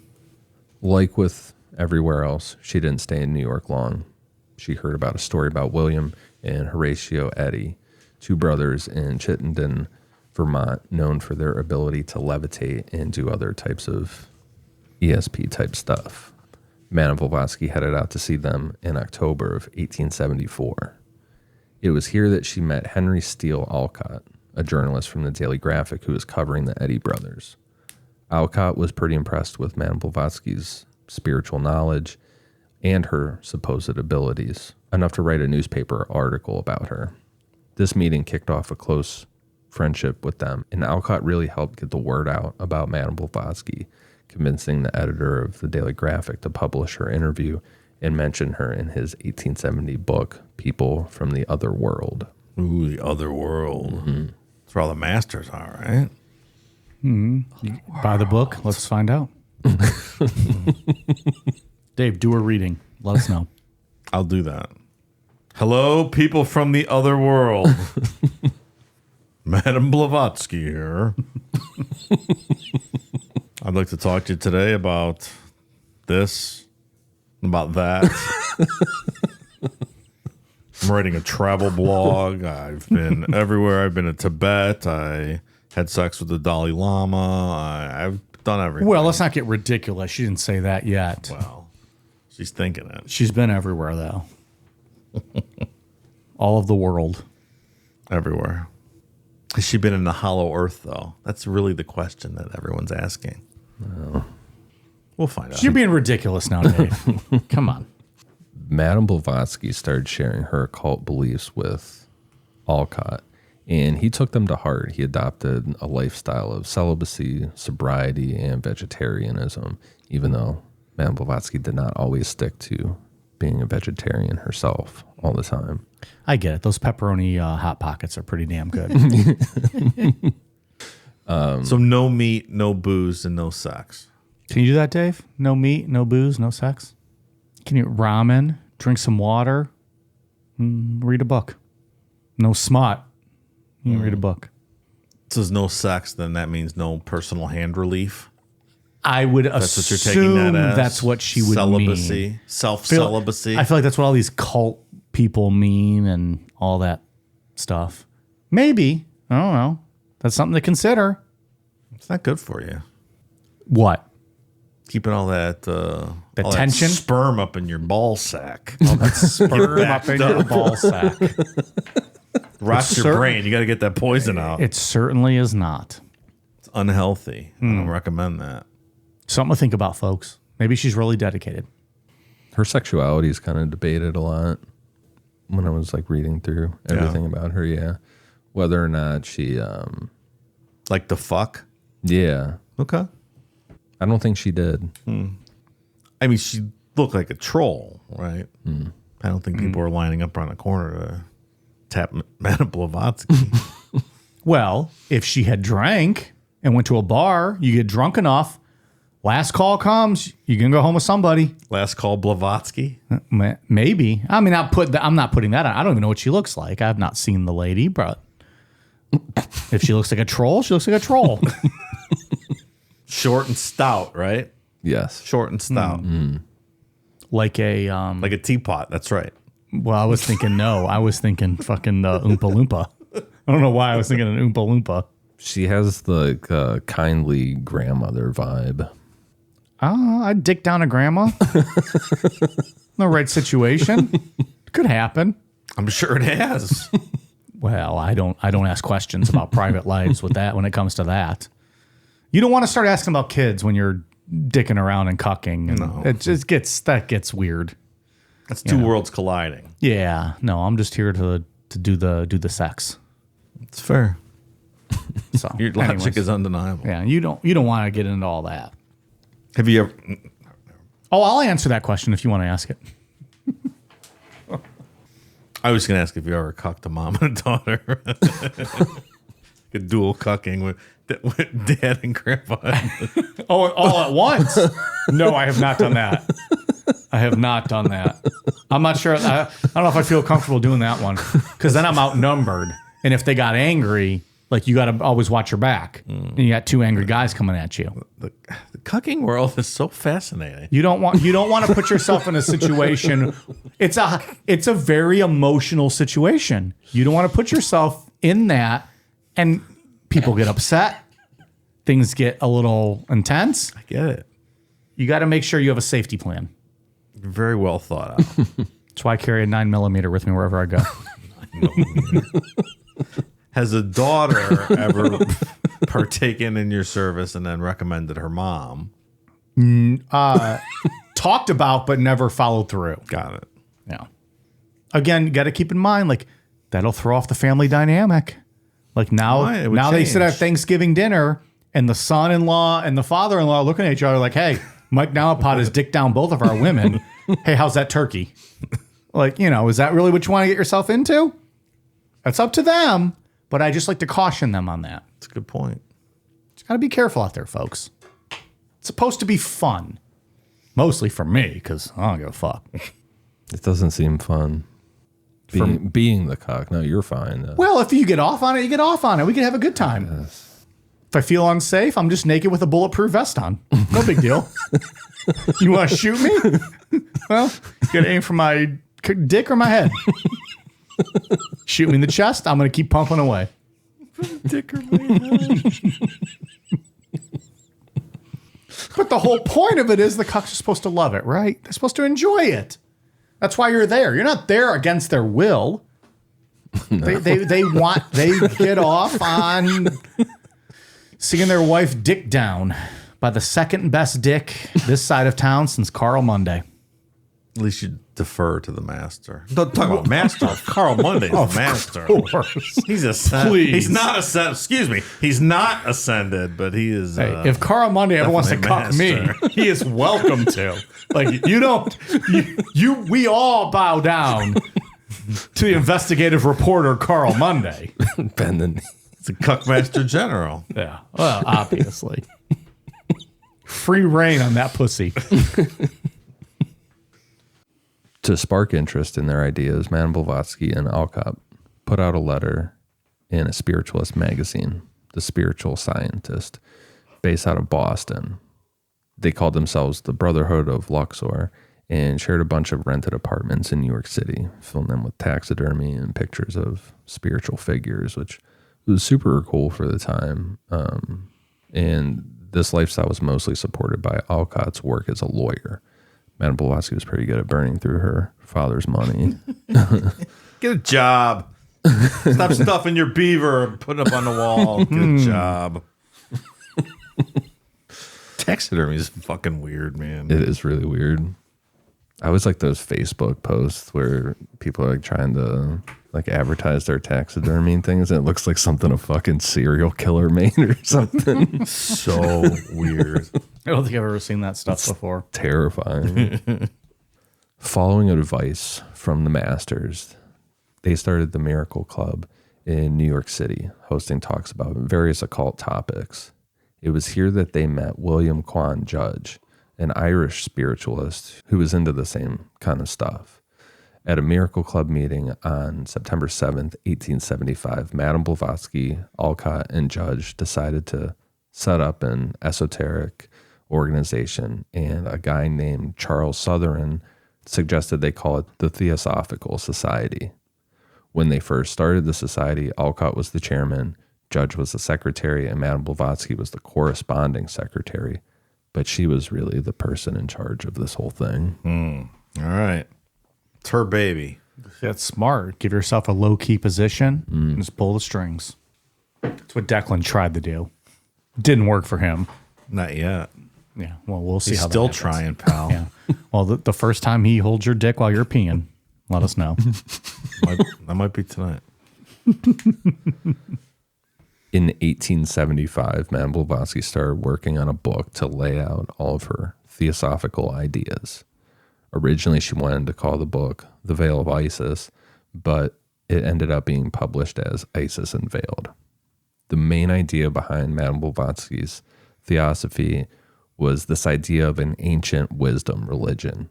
Like with everywhere else, she didn't stay in New York long. She heard about a story about William and Horatio Eddy, two brothers in Chittenden, Vermont, known for their ability to levitate and do other types of ESP type stuff. Madame Blavatsky headed out to see them in October of 1874. It was here that she met Henry Steele Alcott, a journalist from the Daily Graphic who was covering the Eddy brothers. Alcott was pretty impressed with Madame Blavatsky's spiritual knowledge and her supposed abilities, enough to write a newspaper article about her. This meeting kicked off a close friendship with them, and Alcott really helped get the word out about Madame Blavatsky, convincing the editor of the Daily Graphic to publish her interview and mention her in his 1870 book, People from the Other World. Ooh, the other world. Mm-hmm. That's where all the masters are, right? Buy the book. Let's find out. Dave, do a reading. Let us know. I'll do that. Hello, people from the other world. Madame Blavatsky here. I'd like to talk to you today about this, about that. I'm writing a travel blog. I've been everywhere. I've been to Tibet. I had sex with the Dalai Lama. I've done everything. Well, let's not get ridiculous. She didn't say that yet. Well, she's thinking it. She's been everywhere, though. All of the world. Everywhere. Has she been in the hollow earth, though? That's really the question that everyone's asking. No. We'll find out. You're being ridiculous now, Dave. Come on. Madame Blavatsky started sharing her occult beliefs with Alcott, and he took them to heart. He adopted a lifestyle of celibacy, sobriety, and vegetarianism, even though Madame Blavatsky did not always stick to being a vegetarian herself all the time. I get it. Those pepperoni Hot Pockets are pretty damn good. So no meat, no booze, and no sex. Can you do that, Dave? No meat, no booze, no sex? Can you ramen, drink some water, read a book? No smut. You can read a book. Says no sex, then that means no personal hand relief. I would That's what you're assume taking that as. that's what she would celibacy, mean. self-celibacy. I feel like that's what all these cult people mean and all that stuff. Maybe. I don't know. That's something to consider. It's not good for you. What? Keeping all that all tension? that sperm up in your ball sack. All that sperm up in your ball sack. Rots your brain. You got to get that poison out. It certainly is not. It's unhealthy. I don't recommend that. Something to think about, folks. Maybe she's really dedicated. Her sexuality is kind of debated a lot. when I was like reading through everything about her. Yeah, whether or not she, Like the fuck? yeah, Okay. I don't think she did. I mean, she looked like a troll, right? I don't think people were lining up around the corner to tap Madame Blavatsky. Well, if she had drank and went to a bar, you get drunk enough. Last call comes, you can go home with somebody. Last call Blavatsky. Maybe. I mean, I'm not putting that on. I don't even know what she looks like. I've not seen the lady, but if she looks like a troll, she looks like a troll. Short and stout, right? Yes. Short and stout. Like a Like a teapot. That's right. well, I was thinking fucking Oompa Loompa. I don't know why I was thinking an Oompa Loompa. She has the kindly grandmother vibe. I'd dick down a grandma. The right situation. Could happen. I'm sure it has. Well, I don't ask questions about private lives with that when it comes to that. You don't want to start asking about kids when you're dicking around and cucking. And No. it just gets weird. That's two worlds colliding. Yeah. No, I'm just here to do the sex. It's fair. So Your logic anyways. is undeniable. Yeah, you don't want to get into all that. Have you ever? Oh, I'll answer that question if you want to ask it. I was going to ask if you ever cucked a mom and a daughter. A dual cucking with dad and grandpa. Oh, all at once? No, I have not done that. I have not done that. I'm not sure. I don't know if I feel comfortable doing that one because then I'm outnumbered. And if they got angry, like you got to always watch your back. And you got two angry guys coming at you. The cucking world is so fascinating. You don't want to put yourself in a situation. It's a very emotional situation. You don't want to put yourself in that, and people get upset. Things get a little intense. I get it. You got to make sure you have a safety plan. Very well thought out. That's why I carry a 9mm with me wherever I go. Has a daughter ever partaken in your service and then recommended her mom? Talked about, but never followed through. Got it. Yeah. Again, you got to keep in mind, like, that'll throw off the family dynamic. Like Why? It would now they sit at change. Thanksgiving dinner, and the son-in-law and the father-in-law are looking at each other like, hey, Mike Nowapot has dicked down both of our women. Hey, how's that turkey? Like, is that really what you want to get yourself into? That's up to them, but I just like to caution them on that. That's a good point. Just got to be careful out there, folks. It's supposed to be fun. Mostly for me, because I don't give a fuck. It doesn't seem fun. Being the cock. No, you're fine. Well, if you get off on it, you get off on it. We can have a good time. Yes. If I feel unsafe, I'm just naked with a bulletproof vest on. No big deal. You want to shoot me? Well, you got to aim for my dick or my head. Shoot me in the chest. I'm going to keep pumping away. Dick or my head. But the whole point of it is the cucks are supposed to love it, right? They're supposed to enjoy it. That's why you're there. You're not there against their will. No. They get off on seeing their wife dick down by the second best dick this side of town since Carl Monday. At least you defer to the master. Don't talk about master. Carl Monday's the master. He's ascended. Please. He's not ascended. Excuse me. He's not ascended, but he is. Hey, if Carl Monday ever wants to cuck me, he is welcome to. Like we all bow down to the investigative reporter Carl Monday. Bend the knee. It's a cuckmaster general. Yeah, well, obviously, free reign on that pussy. To spark interest in their ideas, Madame Blavatsky and Occult put out a letter in a spiritualist magazine, The Spiritual Scientist, based out of Boston. They called themselves the Brotherhood of Luxor and shared a bunch of rented apartments in New York City, filling them with taxidermy and pictures of spiritual figures, which was super cool for the time. And this lifestyle was mostly supported by Occult's work as a lawyer. Madame Blavatsky was pretty good at burning through her father's money. Get a job. Stop stuffing your beaver and putting it up on the wall. Get a job. Taxidermy is fucking weird, man. It is really weird. I always like those Facebook posts where people are like trying to like advertise their taxidermy and things, and it looks like something a fucking serial killer made or something. So weird. I don't think I've ever seen that stuff before. Terrifying. Following advice from the masters, they started the Miracle Club in New York City, hosting talks about various occult topics. It was here that they met William Quan Judge, an Irish spiritualist who was into the same kind of stuff. At a Miracle Club meeting on September 7th, 1875, Madame Blavatsky, Alcott, and Judge decided to set up an esoteric organization, and a guy named Charles Sutherland suggested they call it the Theosophical Society. When they first started the society, Alcott was the chairman, Judge was the secretary, and Madame Blavatsky was the corresponding secretary. But she was really the person in charge of this whole thing. All right. It's her baby. That's smart. Give yourself a low-key position and just pull the strings. That's what Declan tried to do. Didn't work for him. Not yet. Yeah, well, we'll see He's how that still happens. trying, pal. Yeah. Well, the first time he holds your dick while you're peeing, let us know. That might be tonight. In 1875, Madame Blavatsky started working on a book to lay out all of her theosophical ideas. Originally, she wanted to call the book The Veil of Isis, but it ended up being published as Isis Unveiled. The main idea behind Madame Blavatsky's theosophy was this idea of an ancient wisdom religion.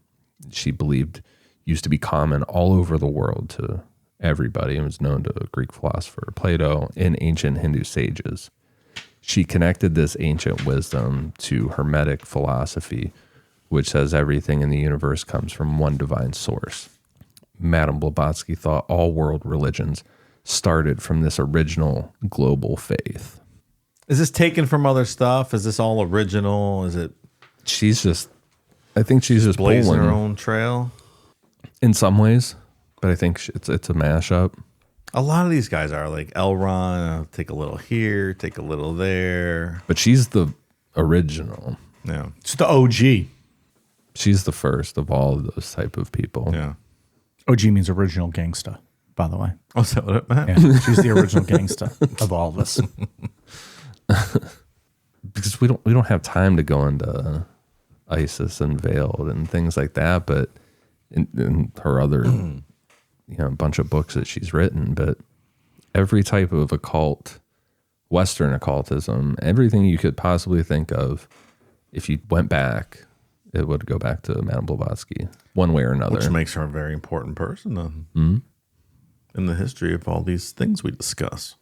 She believed used to be common all over the world to everybody, and was known to Greek philosopher Plato and ancient Hindu sages. She connected this ancient wisdom to Hermetic philosophy, which says everything in the universe comes from one divine source. Madame Blavatsky thought all world religions started from this original global faith. Is this taken from other stuff? Is this all original? Is it I think she's just blazing pulling her own trail? in some ways, but I think it's a mashup. A lot of these guys are like Elron. Take a little here, take a little there. But she's the original. Yeah. It's the OG. She's the first of all of those type of people. Yeah. OG means original gangsta, by the way. Oh, is that what it meant? Yeah, she's the original gangsta of all of us. Because we don't have time to go into Isis Unveiled and things like that, but in her other bunch of books that she's written, but every type of occult, Western occultism, everything you could possibly think of, if you went back, it would go back to Madame Blavatsky one way or another. Which makes her a very important person then in the history of all these things we discuss.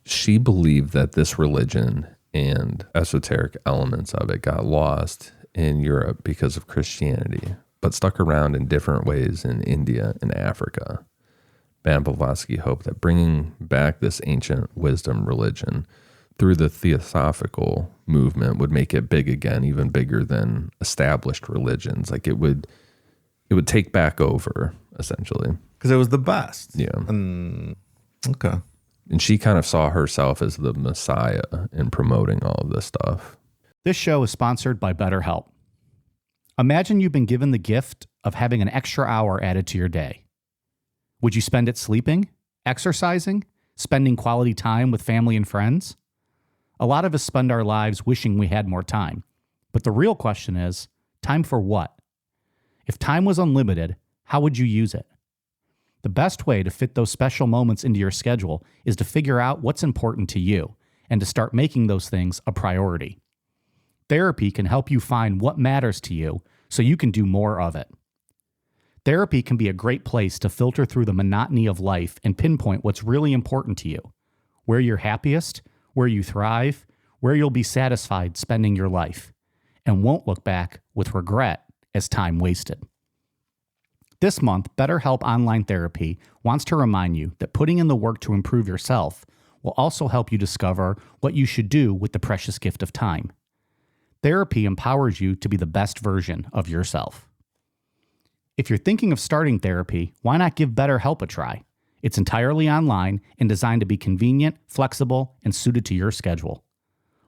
She believed that this religion and esoteric elements of it got lost in Europe because of Christianity, but stuck around in different ways in India and Africa. Madame Blavatsky hoped that bringing back this ancient wisdom religion through the theosophical movement would make it big again, even bigger than established religions. Like it would take back over, essentially. Because it was the best. Yeah. Okay. And she kind of saw herself as the messiah in promoting all of this stuff. This show is sponsored by BetterHelp. Imagine you've been given the gift of having an extra hour added to your day. Would you spend it sleeping, exercising, spending quality time with family and friends? A lot of us spend our lives wishing we had more time. But the real question is, time for what? If time was unlimited, how would you use it? The best way to fit those special moments into your schedule is to figure out what's important to you and to start making those things a priority. Therapy can help you find what matters to you so you can do more of it. Therapy can be a great place to filter through the monotony of life and pinpoint what's really important to you, where you're happiest, where you thrive, where you'll be satisfied spending your life, and won't look back with regret as time wasted. This month, BetterHelp Online Therapy wants to remind you that putting in the work to improve yourself will also help you discover what you should do with the precious gift of time. Therapy empowers you to be the best version of yourself. If you're thinking of starting therapy, why not give BetterHelp a try? It's entirely online and designed to be convenient, flexible, and suited to your schedule.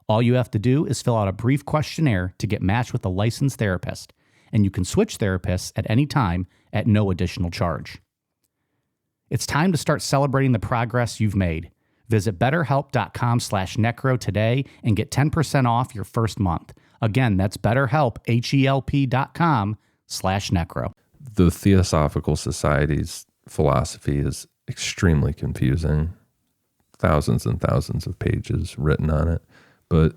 All you have to do is fill out a brief questionnaire to get matched with a licensed therapist, and you can switch therapists at any time at no additional charge. It's time to start celebrating the progress you've made. Visit betterhelp.com/necro today and get 10% off your first month. Again, that's BetterHelp, HELP.com/necro. The Theosophical Society's philosophy is extremely confusing. Thousands and thousands of pages written on it. But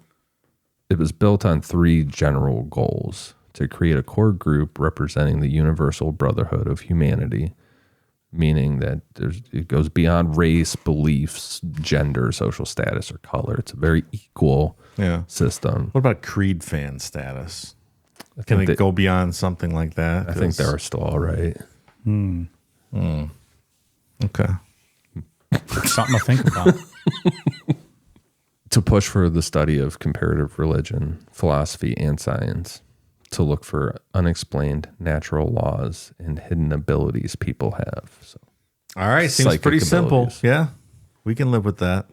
it was built on 3 general goals: to create a core group representing the universal brotherhood of humanity, meaning that it goes beyond race, beliefs, gender, social status, or color. It's a very equal system. What about Creed fan status? Can it go beyond something like that? I think they're still all right. Okay. Something to think about. To push for the study of comparative religion, philosophy, and science, to look for unexplained natural laws and hidden abilities people have. So, all right, seems psychic pretty simple. abilities. Yeah, we can live with that.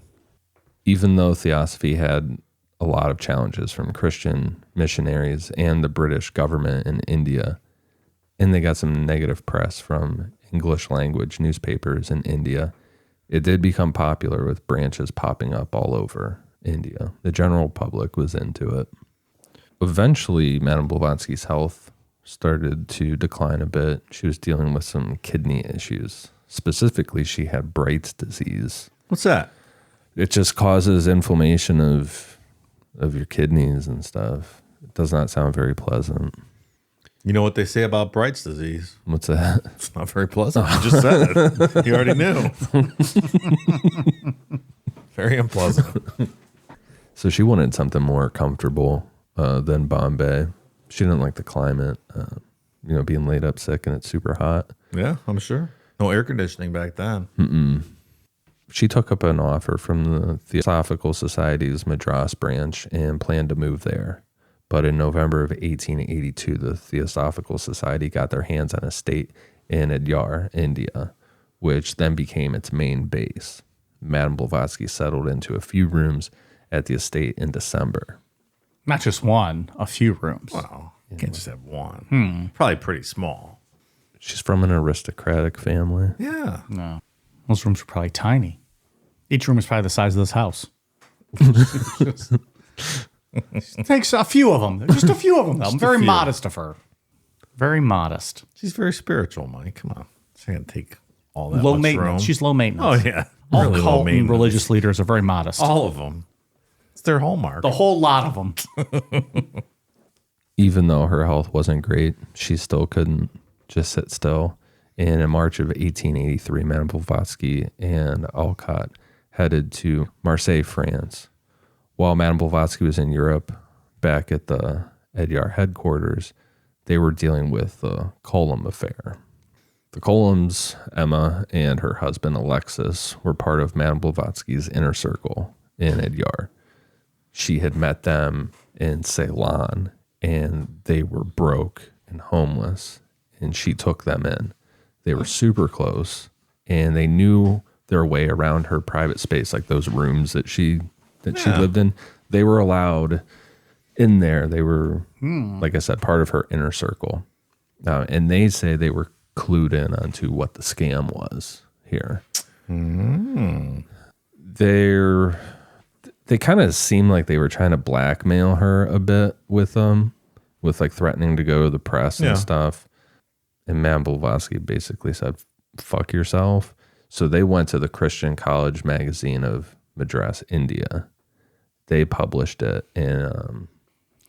Even though theosophy had a lot of challenges from Christian missionaries and the British government in India, and they got some negative press from English language newspapers in India, it did become popular with branches popping up all over India. The general public was into it. Eventually, Madame Blavatsky's health started to decline a bit. She was dealing with some kidney issues. Specifically, she had Bright's disease. What's that? It just causes inflammation of your kidneys and stuff. It does not sound very pleasant. You know what they say about Bright's disease? What's that? It's not very pleasant. You just said it. You already knew. Very unpleasant. So she wanted something more comfortable than Bombay. She didn't like the climate, being laid up sick and it's super hot. Yeah, I'm sure. No air conditioning back then. She took up an offer from the Theosophical Society's Madras branch and planned to move there. But in November of 1882, the Theosophical Society got their hands on a estate in Adyar, India, which then became its main base. Madame Blavatsky settled into a few rooms at the estate in December. Not just one, a few rooms. Wow. You can't just have one. Probably pretty small. She's from an aristocratic family. Yeah. No. Those rooms are probably tiny. Each room is probably the size of this house. Takes a few of them. Just a few of them, though. I'm very modest of her. Very modest. She's very spiritual, Mike. Come on. She's going to take all that Low much maintenance. room. She's low maintenance. Oh, yeah. All Really low cult and maintenance. religious leaders are very modest. All of them. It's their hallmark. The whole lot of them. Even though her health wasn't great, she still couldn't just sit still. And in March of 1883, Madame Blavatsky and Occult headed to Marseille, France. While Madame Blavatsky was in Europe, back at the Adyar headquarters, they were dealing with the Column affair. The Columns, Emma, and her husband Alexis were part of Madame Blavatsky's inner circle in Adyar. She had met them in Ceylon, and they were broke and homeless, and she took them in. They were super close, and they knew their way around her private space, like those rooms that she lived in. They were allowed in there. They were, like I said, part of her inner circle. And they say they were clued in onto what the scam was here. They kind of seemed like they were trying to blackmail her a bit with like threatening to go to the press and stuff. And Madame Blavatsky basically said, fuck yourself. So they went to the Christian College magazine of Madras, India. They published it, and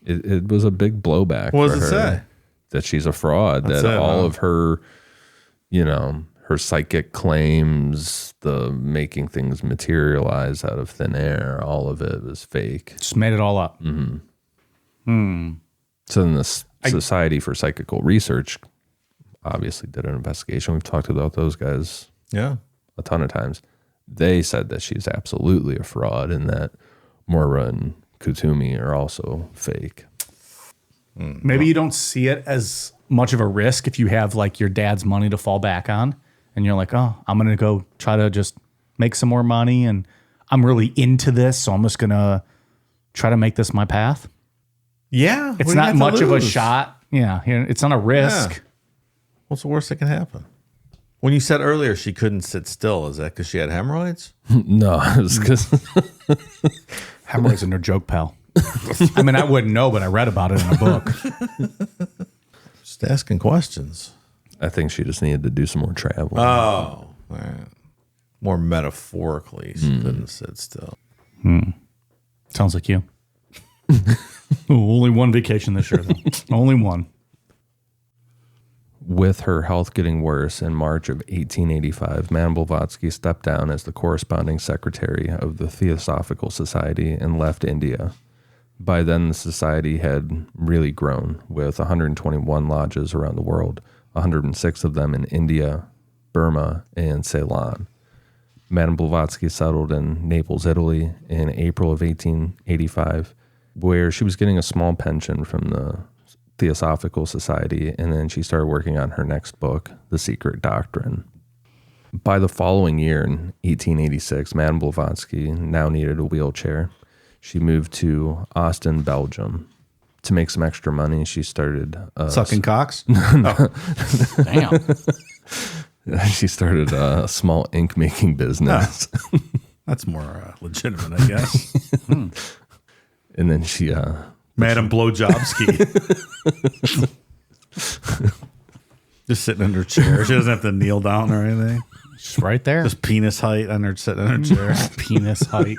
it was a big blowback. What for does it her, say? that she's a fraud, That's that it, all huh? of her, her psychic claims, the making things materialize out of thin air, all of it was fake. Just made it all up. So then the Society for Psychical Research obviously did an investigation. We've talked about those guys Yeah. a ton of times. They said that she's absolutely a fraud and that Moira and Kutumi are also fake. Maybe you don't see it as much of a risk if you have like your dad's money to fall back on and you're like, oh, I'm going to go try to just make some more money and I'm really into this. So I'm just going to try to make this my path. Yeah. It's not much of a shot Yeah, it's not a risk. Yeah. What's the worst that can happen? When you said earlier she couldn't sit still, is that because she had hemorrhoids? No, it was because Hemorrhoids are no joke, pal. I mean, I wouldn't know, but I read about it in a book. Just asking questions. I think she just needed to do some more traveling. Oh, man. More metaphorically, she couldn't sit still. Sounds like you. Only one vacation this year, though. Only one. With her health getting worse, in March of 1885, Madame Blavatsky stepped down as the corresponding secretary of the Theosophical Society and left India. By then, the society had really grown, with 121 lodges around the world, 106 of them in India, Burma, and Ceylon. Madame Blavatsky settled in Naples, Italy in April of 1885, where she was getting a small pension from the Theosophical Society, and then she started working on her next book, The Secret Doctrine. By the following year, in 1886, Madame Blavatsky now needed a wheelchair. She moved to Ostend, Belgium. To make some extra money, she started... Sucking cocks? Damn. She started a small ink-making business. That's more legitimate, I guess. And then she... Madame Blowjobski. Just sitting in her chair. She doesn't have to kneel down or anything. Just right there. Just penis height on her sitting in her chair. Penis height.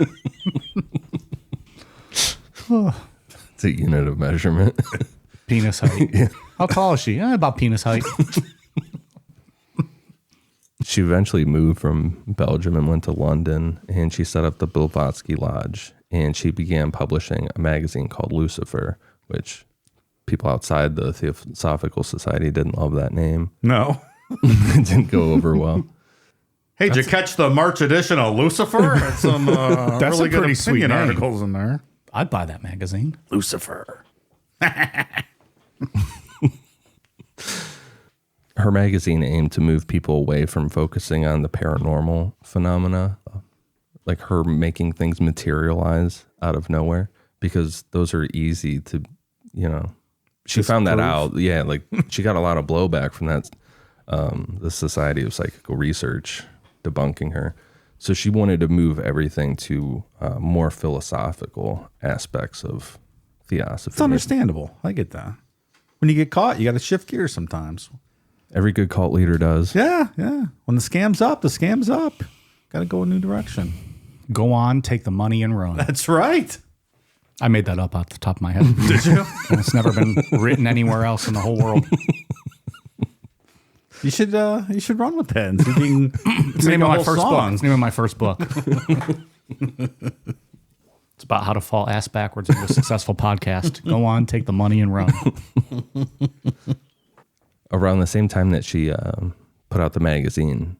It's a unit of measurement. Penis height. Yeah. How tall is she? About penis height. She eventually moved from Belgium and went to London, and she set up the Blavatsky Lodge, and she began publishing a magazine called Lucifer, which people outside the Theosophical Society didn't love that name. No. It didn't go over well. Hey, did you catch the March edition of Lucifer? Had some That's really a good pretty sweet opinion name. articles in there. I'd buy that magazine. Lucifer. Her magazine aimed to move people away from focusing on the paranormal phenomena, like her making things materialize out of nowhere, because those are easy to, she found that out. Yeah, like she got a lot of blowback from that, the Society of Psychical Research debunking her. So she wanted to move everything to more philosophical aspects of theosophy. It's understandable. I get that. When you get caught, you got to shift gears sometimes. Every good cult leader does. Yeah, yeah. When the scam's up, the scam's up. Got to go a new direction. Go on, take the money and run. That's right. I made that up off the top of my head. Did you? And it's never been written anywhere else in the whole world. You should run with that. And see if you can It's the name of my first book. song. It's the name of my first book. It's about how to fall ass backwards into a successful podcast. Go on, take the money and run. Around the same time that she put out the magazine,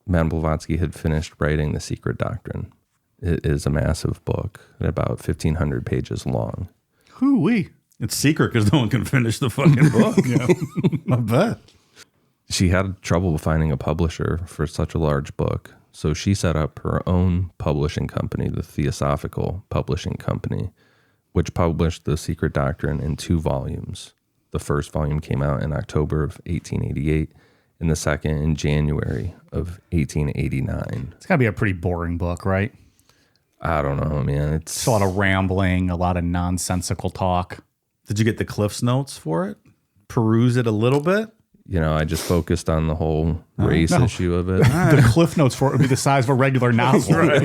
Madame Blavatsky had finished writing The Secret Doctrine. It is a massive book, about 1,500 pages long. Hoo-wee. It's secret because no one can finish the fucking book. I bet. She had trouble finding a publisher for such a large book, so she set up her own publishing company, the Theosophical Publishing Company, which published The Secret Doctrine in 2 volumes. The first volume came out in October of 1888, and the second in January of 1889. It's got to be a pretty boring book, right? I don't know, man. It's a lot of rambling, a lot of nonsensical talk. Did you get the Cliff's Notes for it? Peruse it a little bit? I just focused on the whole race issue of it. The cliff notes for it would be the size of a regular novel. Right.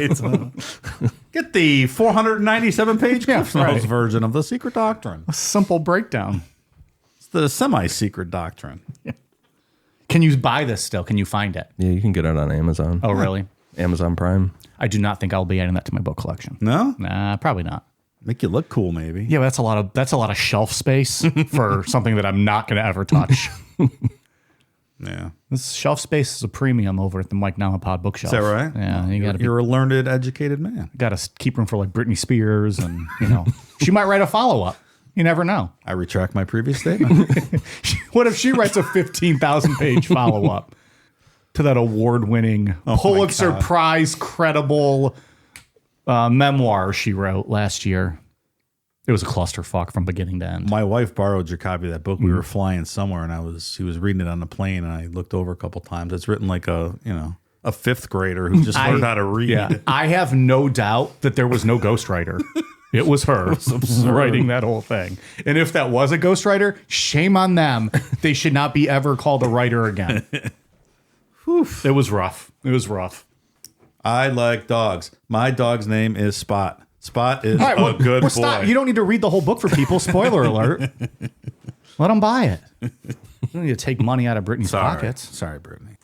Get the 497-page Cliff's Notes version of The Secret Doctrine. A simple breakdown. It's the semi-secret doctrine. Yeah. Can you buy this still? Can you find it? Yeah, you can get it on Amazon. Oh, really? Amazon Prime. I do not think I'll be adding that to my book collection. No? Nah, probably not. Make you look cool, maybe. Yeah, but that's a lot of shelf space for something that I'm not going to ever touch. Yeah. This shelf space is a premium over at the Mike Namapod bookshelf. Is that right? Yeah, You're a learned, educated man. Got to keep room for like Britney Spears, and she might write a follow up. You never know. I retract my previous statement. What if she writes a 15,000-page follow up to that award-winning Pulitzer Prize credible memoir she wrote last year? It was a clusterfuck from beginning to end. My wife borrowed your copy of that book. We were flying somewhere, and she was reading it on the plane, and I looked over a couple times. It's written like a fifth grader who just learned how to read. Yeah, I have no doubt that there was no ghostwriter. It was her writing that whole thing. And if that was a ghostwriter, shame on them. They should not be ever called a writer again. It was rough. It was rough. I like dogs. My dog's name is Spot. Spot is a good boy. Stop. You don't need to read the whole book for people. Spoiler alert. Let them buy it. You don't need to take money out of Brittany's pockets. Sorry, Brittany.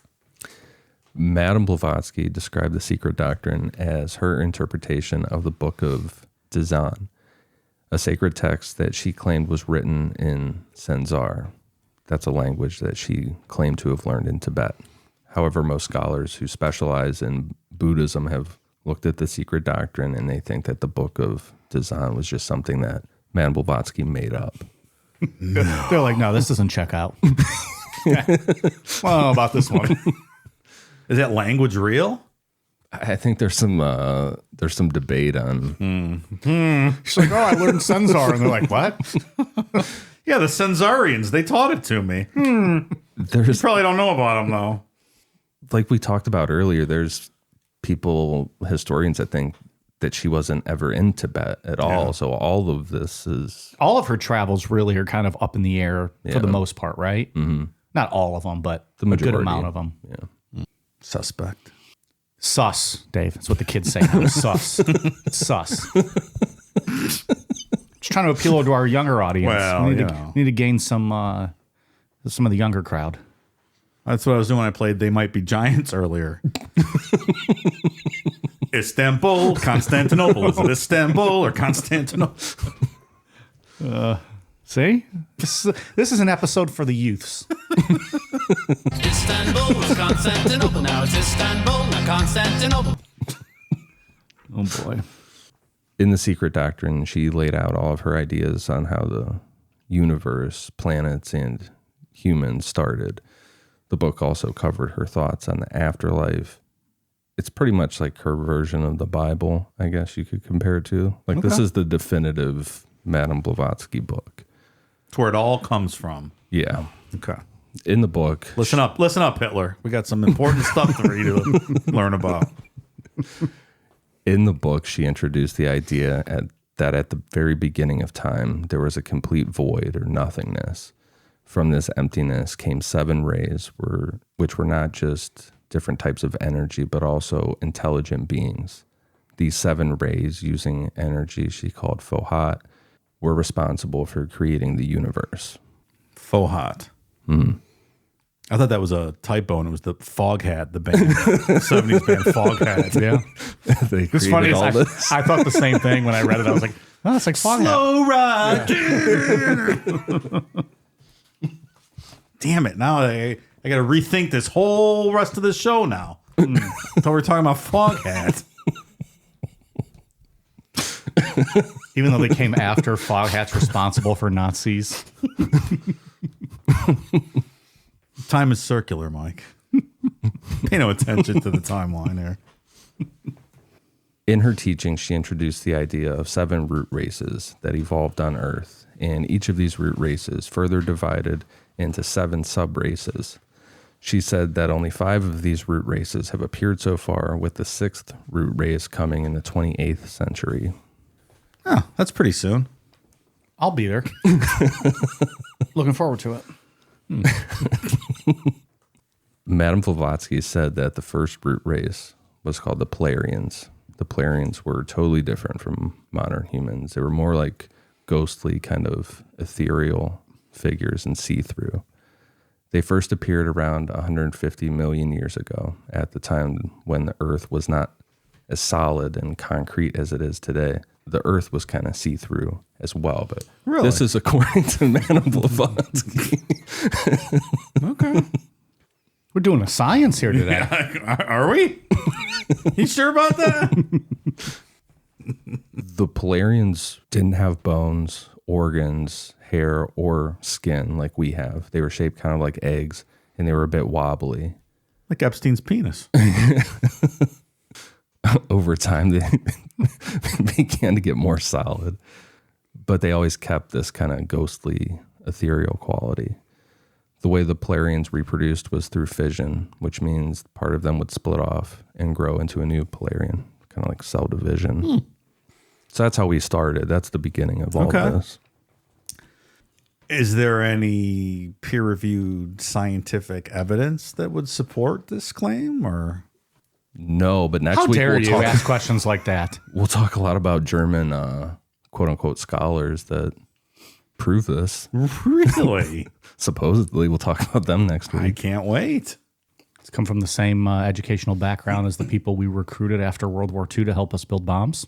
Madame Blavatsky described the secret doctrine as her interpretation of the Book of Dzan, a sacred text that she claimed was written in Senzar. That's a language that she claimed to have learned in Tibet. However, most scholars who specialize in Buddhism have looked at the secret doctrine and they think that the Book of Dzan was just something that Madame Blavatsky made up. They're like, no, this doesn't check out. Well, I don't know about this one. Is that language real? I think there's some debate on. She's like, oh, I learned Senzar. And they're like, what? Yeah, the Senzarians, they taught it to me. You probably don't know about them, though. Like we talked about earlier, there's historians that think that she wasn't ever in Tibet at all. So all of this is... All of her travels really are kind of up in the air for the most part, right? Mm-hmm. Not all of them, but the majority. A good amount of them. Yeah. Suspect. Sus, Dave. That's what the kids say now. Sus. It's sus. Just trying to appeal to our younger audience. Well, we need to gain some of the younger crowd. That's what I was doing when I played They Might Be Giants earlier. Istanbul, Constantinople. Is it Istanbul or Constantinople? See? This is an episode for the youths. Istanbul was Constantinople. Now it's Istanbul, not Constantinople. Oh, boy. In The Secret Doctrine, she laid out all of her ideas on how the universe, planets, and humans started. The book also covered her thoughts on the afterlife. It's pretty much like her version of the Bible, I guess you could compare it to. Like, This is the definitive Madame Blavatsky book. It's where it all comes from. Yeah. Okay. In the book... Listen up, Hitler. We got some important stuff for you to learn about. In the book, she introduced the idea that at the very beginning of time, there was a complete void or nothingness. From this emptiness came 7 rays, which were not just different types of energy, but also intelligent beings. These 7 rays, using energy she called Fohat, were responsible for creating the universe. Fohat. I thought that was a typo, and it was the Foghat, the band, 70s band Foghat. Yeah. They It's funny. created all this. I thought the same thing when I read it. I was like, oh, it's like Foghat. Slow ride. Damn it. Now I got to rethink this whole rest of the show now. Until we're talking about Foghat. Even though they came after Foghat's responsible for Nazis. Time is circular, Mike. Pay no attention to the timeline there. In her teaching, she introduced the idea of 7 root races that evolved on Earth, and each of these root races further divided into 7 sub-races. She said that only 5 of these root races have appeared so far, with the 6th root race coming in the 28th century. Oh, that's pretty soon. I'll be there. Looking forward to it. Madame Blavatsky said that the first root race was called the Plarians. The Plarians were totally different from modern humans. They were more like ghostly, kind of ethereal figures and see-through. They first appeared around 150 million years ago, at the time when the Earth was not as solid and concrete as it is today. The Earth was kind of see-through as well, but Really? this is according to Madame Blavatsky. Okay. We're doing a science here today. Are we? You sure about that? The Plarians didn't have bones, organs, hair, or skin like we have. They were shaped kind of like eggs, and they were a bit wobbly. Like Epstein's penis. Over time, they began to get more solid. but they always kept this kind of ghostly, ethereal quality. The way the Polarians reproduced was through fission, which means part of them would split off and grow into a new Polarian, kind of like cell division. So that's how we started. That's the beginning of all of this. Is there any peer-reviewed scientific evidence that would support this claim, or? No, but next How week dare we'll you talk, ask questions like that? we'll talk a lot about German, quote-unquote, scholars that prove this. Really? Supposedly, we'll talk about them next I week. can't wait. It's come from the same educational background as the people we recruited after World War II to help us build bombs.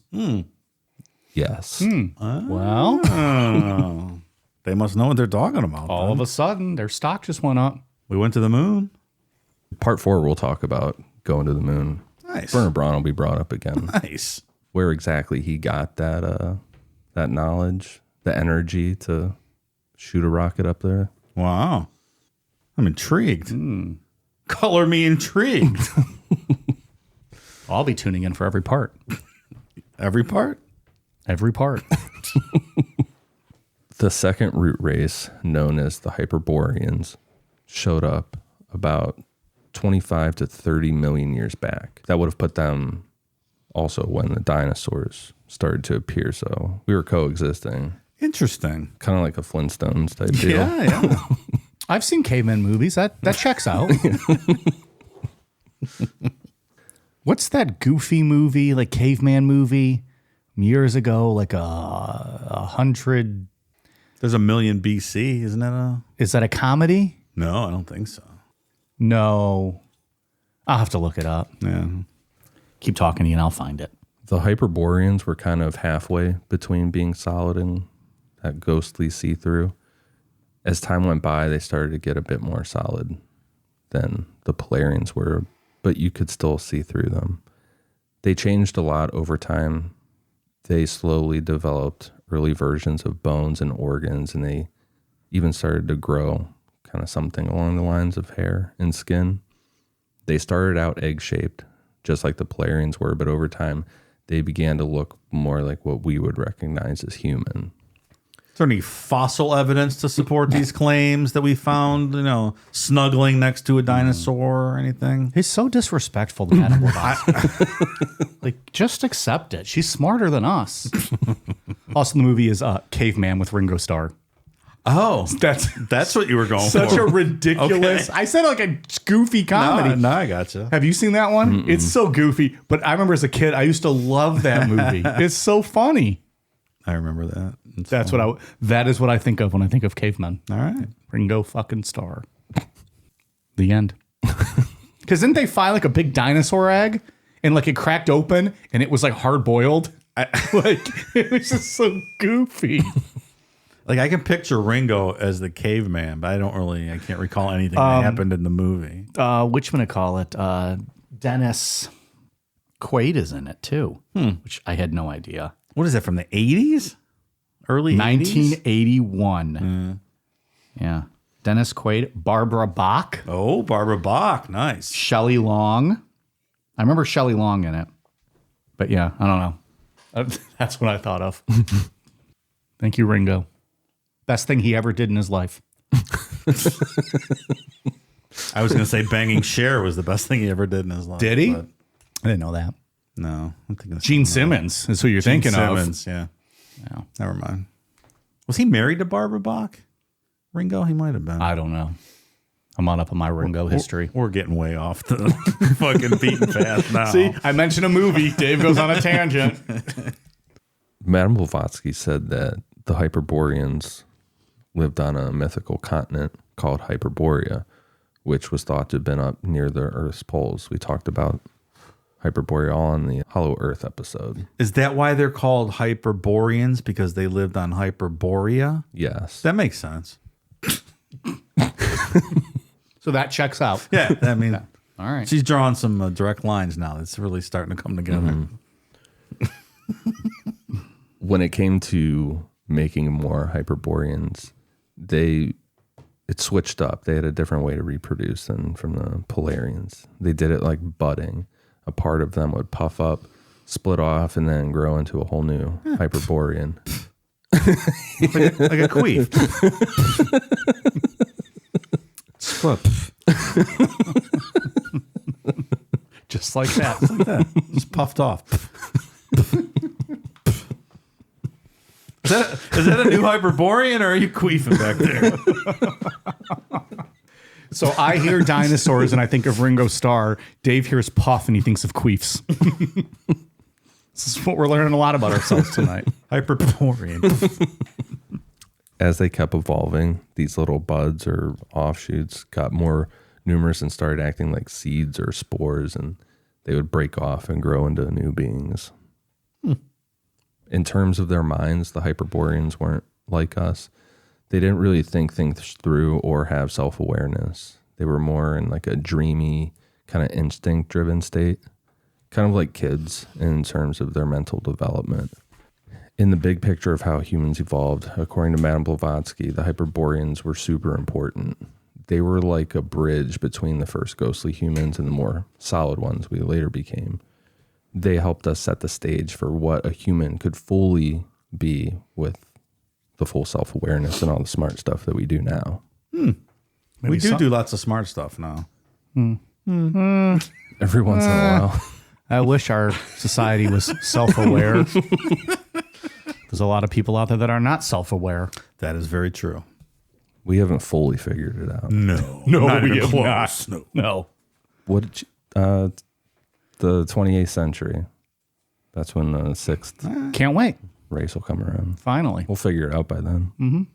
Yes. Well, Oh, they must know what they're talking about. all of a sudden, their stock just went up. We went to the moon. Part 4, we'll talk about going to the moon. Nice. Werner Braun will be brought up again. Nice. Where exactly he got that that knowledge, the energy to shoot a rocket up there. Wow. I'm intrigued. Color me intrigued. I'll be tuning in for every part. Every part? Every part. The second root race, known as the Hyperboreans, showed up about 25 to 30 million years back. That would have put them also when the dinosaurs started to appear. So we were coexisting, Interesting. kind of like a Flintstones type deal. Yeah. I've seen caveman movies. That checks out. What's that goofy movie, like caveman movie, years ago, like 100? There's a million BC, isn't it? Is that a comedy? No, I don't think so. No. I'll have to look it up. Yeah. Keep talking to you and I'll find it. The Hyperboreans were kind of halfway between being solid and that ghostly see-through. As time went by, they started to get a bit more solid than the Polarians were, but you could still see through them. They changed a lot over time. They slowly developed early versions of bones and organs, and they even started to grow kind of something along the lines of hair and skin. They started out egg-shaped, just like the Polarians were, but over time, they began to look more like what we would recognize as human. Is there any fossil evidence to support these claims that we found, snuggling next to a dinosaur or anything? He's so disrespectful to Madame Blavatsky. Like, just accept it. She's smarter than us. Also, the movie is Caveman with Ringo Starr. Oh, That's that's what you were going such for. a ridiculous. Okay. I said like a goofy comedy. No, I gotcha. Have you seen that one? It's so goofy. But I remember as a kid, I used to love that movie. It's so funny. I remember that. It's That's fun. that is what I think of when I think of cavemen. All right. Ringo fucking Starr. The end. Because didn't they find like a big dinosaur egg and like it cracked open and it was like hard boiled? Like it was just so goofy. Like I can picture Ringo as the caveman, but I can't recall anything that happened in the movie. Which one to call it? Dennis Quaid is in it too, which I had no idea. What is that, from the 80s? Early 80s? 1981. Yeah. Dennis Quaid, Barbara Bach, Oh, Barbara Bach. Nice. Shelley Long. I remember Shelley Long in it. But yeah, I don't know. That's what I thought of. Thank you, Ringo. Best thing he ever did in his life. I was going to say banging Cher was the best thing he ever did in his life. Did he? but I didn't know that. No. I'm thinking of Gene something Simmons is who you're else. Gene thinking Simmons, yeah. of. Never mind. Was he married to Barbara Bach? Ringo? He might have been. I don't know. I'm not up on my Ringo history. We're getting way off the fucking beaten path now. See, I mentioned a movie. Dave goes on a tangent. Madame Blavatsky said that the Hyperboreans lived on a mythical continent called Hyperborea, which was thought to have been up near the Earth's poles. We talked about Hyperborea all in the Hollow Earth episode. Is that why they're called Hyperboreans? Because they lived on Hyperborea? Yes. That makes sense. So that checks out. Yeah, I mean, All right. she's drawing some direct lines now. It's really starting to come together. When it came to making more Hyperboreans, it switched up. They had a different way to reproduce than from the Polarians. They did it like budding. A part of them would puff up, split off, and then grow into a whole new Hyperborean. like a queef. Split. Just like that. Like that. Just puffed off. Is that a new Hyperborean, or are you queefing back there? So I hear dinosaurs and I think of Ringo Starr. Dave hears puff and he thinks of queefs. This is what we're learning a lot about ourselves tonight. Hyperborean. As they kept evolving, these little buds or offshoots got more numerous and started acting like seeds or spores, and they would break off and grow into new beings. In terms of their minds, the Hyperboreans weren't like us. They didn't really think things through or have self-awareness. They were more in like a dreamy, kind of instinct-driven state, kind of like kids in terms of their mental development. In the big picture of how humans evolved, according to Madame Blavatsky, the Hyperboreans were super important. They were like a bridge between the first ghostly humans and the more solid ones we later became. They helped us set the stage for what a human could fully be with the full self-awareness and all the smart stuff that we do now. We do lots of smart stuff now. Every once in a while. I wish our society was self-aware. There's a lot of people out there that are not self-aware. That is very true. We haven't fully figured it out. No, No, we even have close. not. No. What did you, the 28th century, that's when the sixth Can't wait. race will come around. Finally. We'll figure it out by then.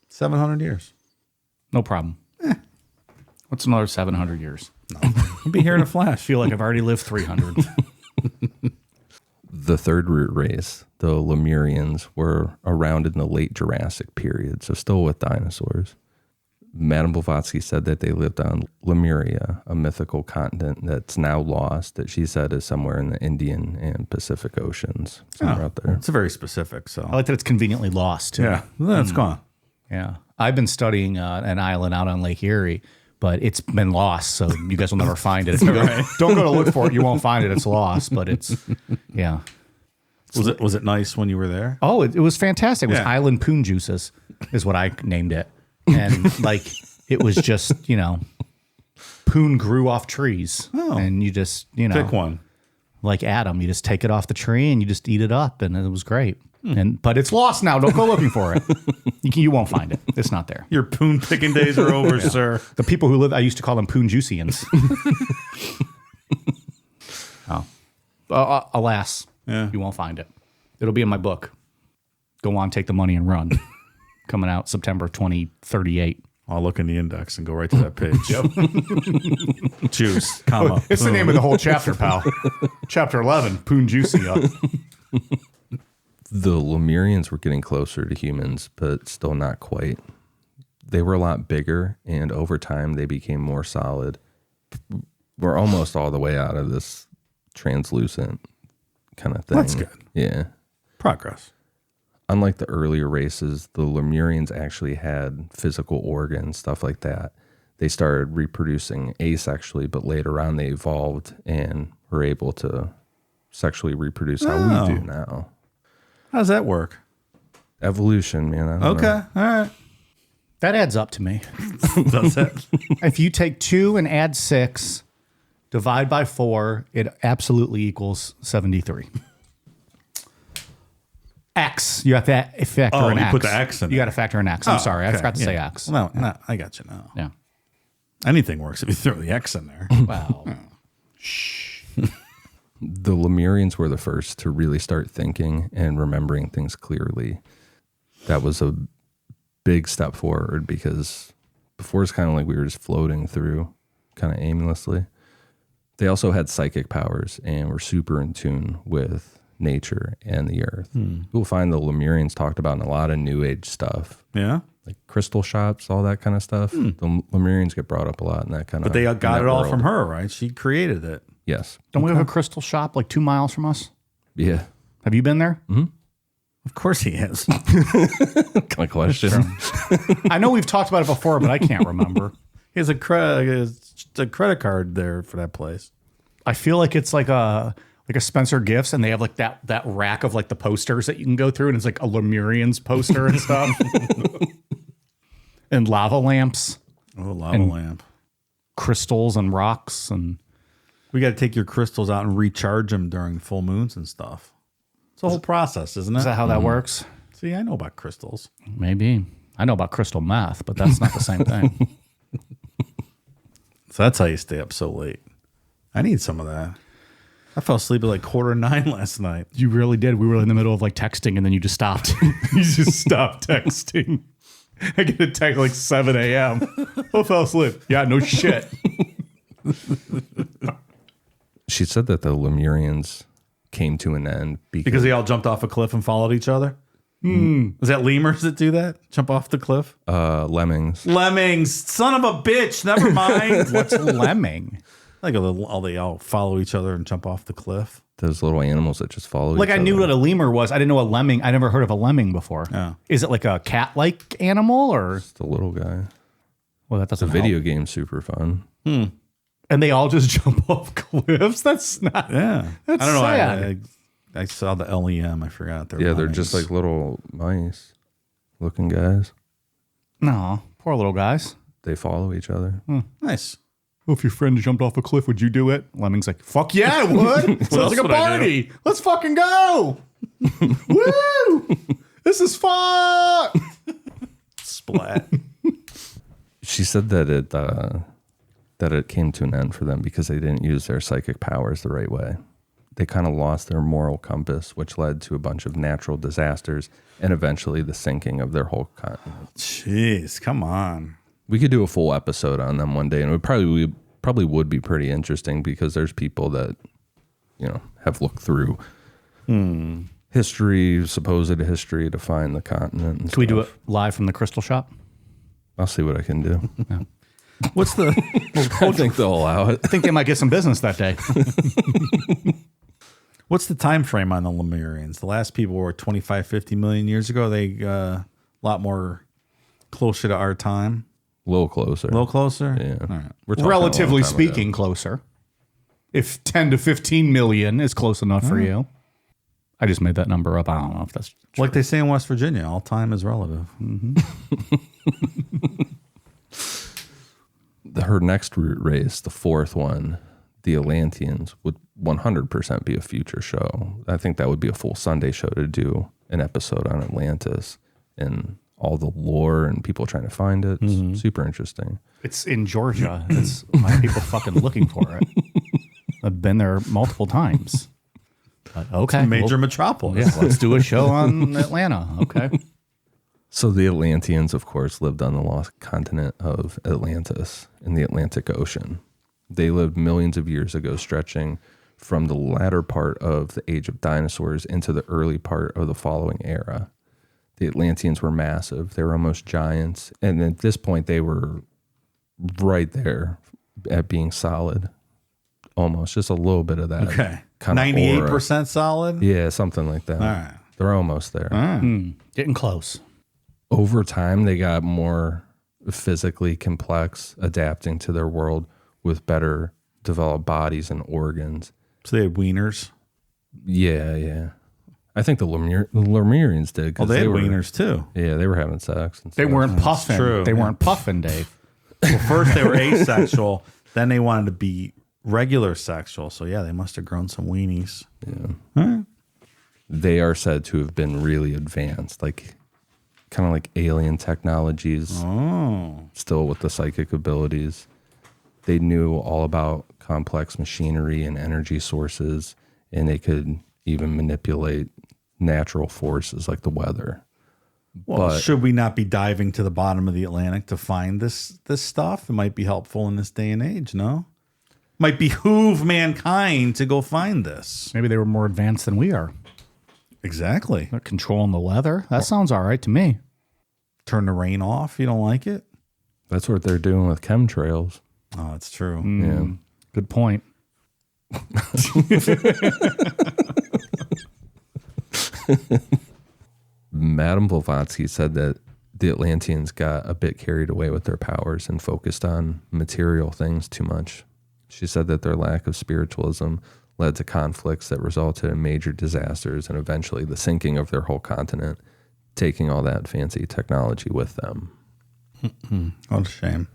700 years. No problem. What's another 700 years? We'll be here in a I flash. feel like I've already lived 300. The third root race, the Lemurians, were around in the late Jurassic period, so still with dinosaurs. Madame Blavatsky said that they lived on Lemuria, a mythical continent that's now lost, that she said is somewhere in the Indian and Pacific Oceans, somewhere out there. It's very specific. So I like that it's conveniently lost, too. yeah, that's gone. Yeah. I've been studying an island out on Lake Erie, but it's been lost, so you guys will never find it. If you don't go to look for it, you won't find it. It's lost, but it's, yeah. Was it nice when you were there? Oh, it was fantastic. It was Yeah. Island Poon Juices is what I named it. And like, it was just, poon grew off trees. Oh. And you just, Pick one. like Adam, you just take it off the tree and you just eat it up. And it was great. But it's lost now. Don't go looking for it. You won't find it. It's not there. Your poon picking days are over, sir. The people who live, I used to call them Poon Juicians. Alas, Yeah. you won't find it. It'll be in my book. Go on, take the money and run. Coming out September 2038. I'll look in the index and go right to that page. Juice, comma. It's the name of the whole chapter, pal. Chapter 11, Poon Juicy Up. The Lemurians were getting closer to humans, but still not quite. They were a lot bigger, and over time they became more solid. We're almost all the way out of this translucent kind of thing. That's good. Yeah. Progress. Unlike the earlier races, the Lemurians actually had physical organs, stuff like that. They started reproducing asexually, but later on they evolved and were able to sexually reproduce how we do now. How does that work? Evolution, man. I don't Okay, know. all right. That adds up to me. Does that? If you take 2 and add 6, divide by 4, it absolutely equals 73. X. You have to factor Oh, an you X. put the X in You there. got to factor an X. I'm sorry. I okay, forgot to say yeah. X. No, I got you now. Yeah. Anything works if you throw the X in there. Wow. The Lemurians were the first to really start thinking and remembering things clearly. That was a big step forward because before it's kind of like we were just floating through kind of aimlessly. They also had psychic powers and were super in tune with nature and the earth. You'll find the Lemurians talked about in a lot of new age stuff, Yeah? like crystal shops, all that kind of stuff. The Lemurians get brought up a lot in that kind of. But they got it all world. from her, right? She created it. Yes. Don't we have a crystal shop like 2 miles from us? Yeah. Have you been there? Of course he is. My question. I know we've talked about it before, but I can't remember. He has a credit card there for that place. I feel like it's like like a Spencer Gifts, and they have like that rack of like the posters that you can go through, and it's like a Lemurians poster and stuff, and lava lamps, lava lamp, crystals and rocks, and we got to take your crystals out and recharge them during full moons and stuff. It's a whole process, isn't it? is that how that works? See, I know about crystals. Maybe. I know about crystal meth, but that's not the same thing. So that's how you stay up so late. I need some of that. I fell asleep at like 8:45 last night. You really did. We were in the middle of like texting, and then you just stopped. You just stopped texting. I get a text like 7 a.m. I fell asleep. Yeah, no shit. She said that the Lemurians came to an end Because they all jumped off a cliff and followed each other? Is that lemurs that do that? Jump off the cliff? lemmings. Lemmings. Son of a bitch. Never mind. What's lemming? Like they all follow each other and jump off the cliff. Those little animals that just follow Like each I knew other. what a lemur was. I didn't know a lemming. I never heard of a lemming before. Yeah. Is it like a cat-like animal or? It's the little guy. Well, that The doesn't video help. game's super fun. And they all just jump off cliffs. That's not. Yeah. That's I don't know. sad. I saw the LEM. I forgot. They're just like little mice looking guys. No, poor little guys. They follow each other. nice. Well, if your friend jumped off a cliff, would you do it? Lemming's like, fuck yeah, I would. Sounds like a would I party. Let's fucking go. Woo! This is fun. Splat. She said that it came to an end for them because they didn't use their psychic powers the right way. They kind of lost their moral compass, which led to a bunch of natural disasters and eventually the sinking of their whole continent. Jeez, come on. We could do a full episode on them one day, and it probably would be pretty interesting because there's people that, have looked through history, supposed history, to find the continent. And Can we do stuff. it live from the crystal shop? I'll see what I can do. What's the I think they'll allow it. I think they might get some business that day. what's the time frame on the Lemurians? The last people were 25, 50 million years ago. They a lot more closer to our time. A little closer. A little closer? Yeah. All right. We're talking a Relatively long time ago. speaking, closer. If 10 to 15 million is close enough for you. I just made that number up. I don't know if that's true. Like they say in West Virginia, all time is relative. Her next race, the fourth one, the Atlanteans, would 100% be a future show. I think that would be a full Sunday show to do an episode on Atlantis and all the lore and people trying to find it. It's super interesting. It's in Georgia. That's why people fucking looking for it. I've been there multiple times. But okay. Major well, metropolis. yeah, let's do a show on Atlanta. Okay. So the Atlanteans, of course, lived on the lost continent of Atlantis in the Atlantic Ocean. They lived millions of years ago, stretching from the latter part of the age of dinosaurs into the early part of the following era. The Atlanteans were massive. They were almost giants. And at this point, they were right there at being solid. Almost. Just a little bit of that. Okay. Kind of 98% solid? Yeah, something like that. All right. They're almost there. Getting close. Over time, they got more physically complex, adapting to their world with better developed bodies and organs. So they had wieners. Yeah. I think the Lemurians did. Well, they had wieners too. Yeah, they were having sex. And They stuff. weren't puffing. true, They yeah. weren't puffing, Dave. Well, first they were asexual, then they wanted to be regular sexual. So yeah, they must have grown some weenies. They are said to have been really advanced, like kind of like alien technologies. Still with the psychic abilities. They knew all about complex machinery and energy sources, and they could even manipulate natural forces like the weather. Well, But- should we not be diving to the bottom of the Atlantic to find this stuff? It might be helpful in this day and age, no? Might behoove mankind to go find this. Maybe they were more advanced than we are. Exactly. They're controlling the weather. That sounds all right to me. Turn the rain off. You don't like it? That's what they're doing with chemtrails. Oh, that's true. Yeah. Good point. Madame Blavatsky said that the Atlanteans got a bit carried away with their powers and focused on material things too much. She said that their lack of spiritualism led to conflicts that resulted in major disasters and eventually the sinking of their whole continent, taking all that fancy technology with them. What a shame.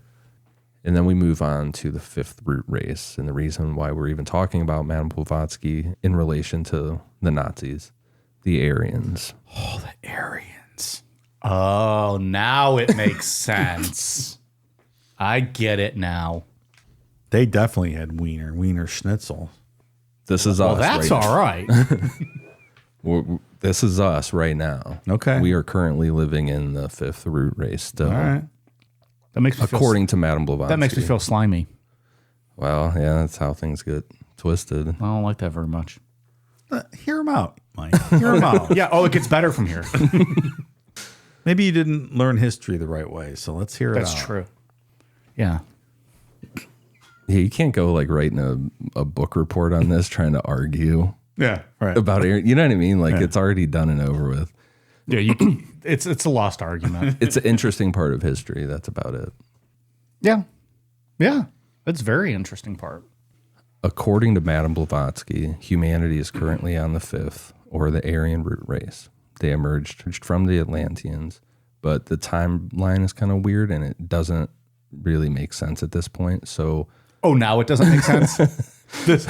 And then we move on to the fifth root race, and the reason why we're even talking about Madame Blavatsky in relation to the Nazis, the Aryans. Oh, the Aryans. Oh, now it makes sense. I get it now. They definitely had Wiener Schnitzel. This is Well, us. that's right all right. This is us right now. Okay. We are currently living in the fifth root race still. All right. That makes me According to Madame Blavatsky. that makes me feel slimy. Well, yeah, that's how things get twisted. I don't like that very much. Hear him out, Mike. Hear him out. Yeah. Oh, it gets better from here. Maybe you didn't learn history the right way, so let's hear it out. That's true. Yeah. Yeah, you can't go like writing a book report on this trying to argue Yeah, right. about it. You know what I mean? Like it's already done and over with. Yeah. It's a lost argument. It's an interesting part of history. That's about it. Yeah. Yeah. That's a very interesting part. According to Madame Blavatsky, humanity is currently on the fifth, or the Aryan root race. They emerged from the Atlanteans, but the timeline is kind of weird and it doesn't really make sense at this point. So, Oh, now it doesn't make sense. This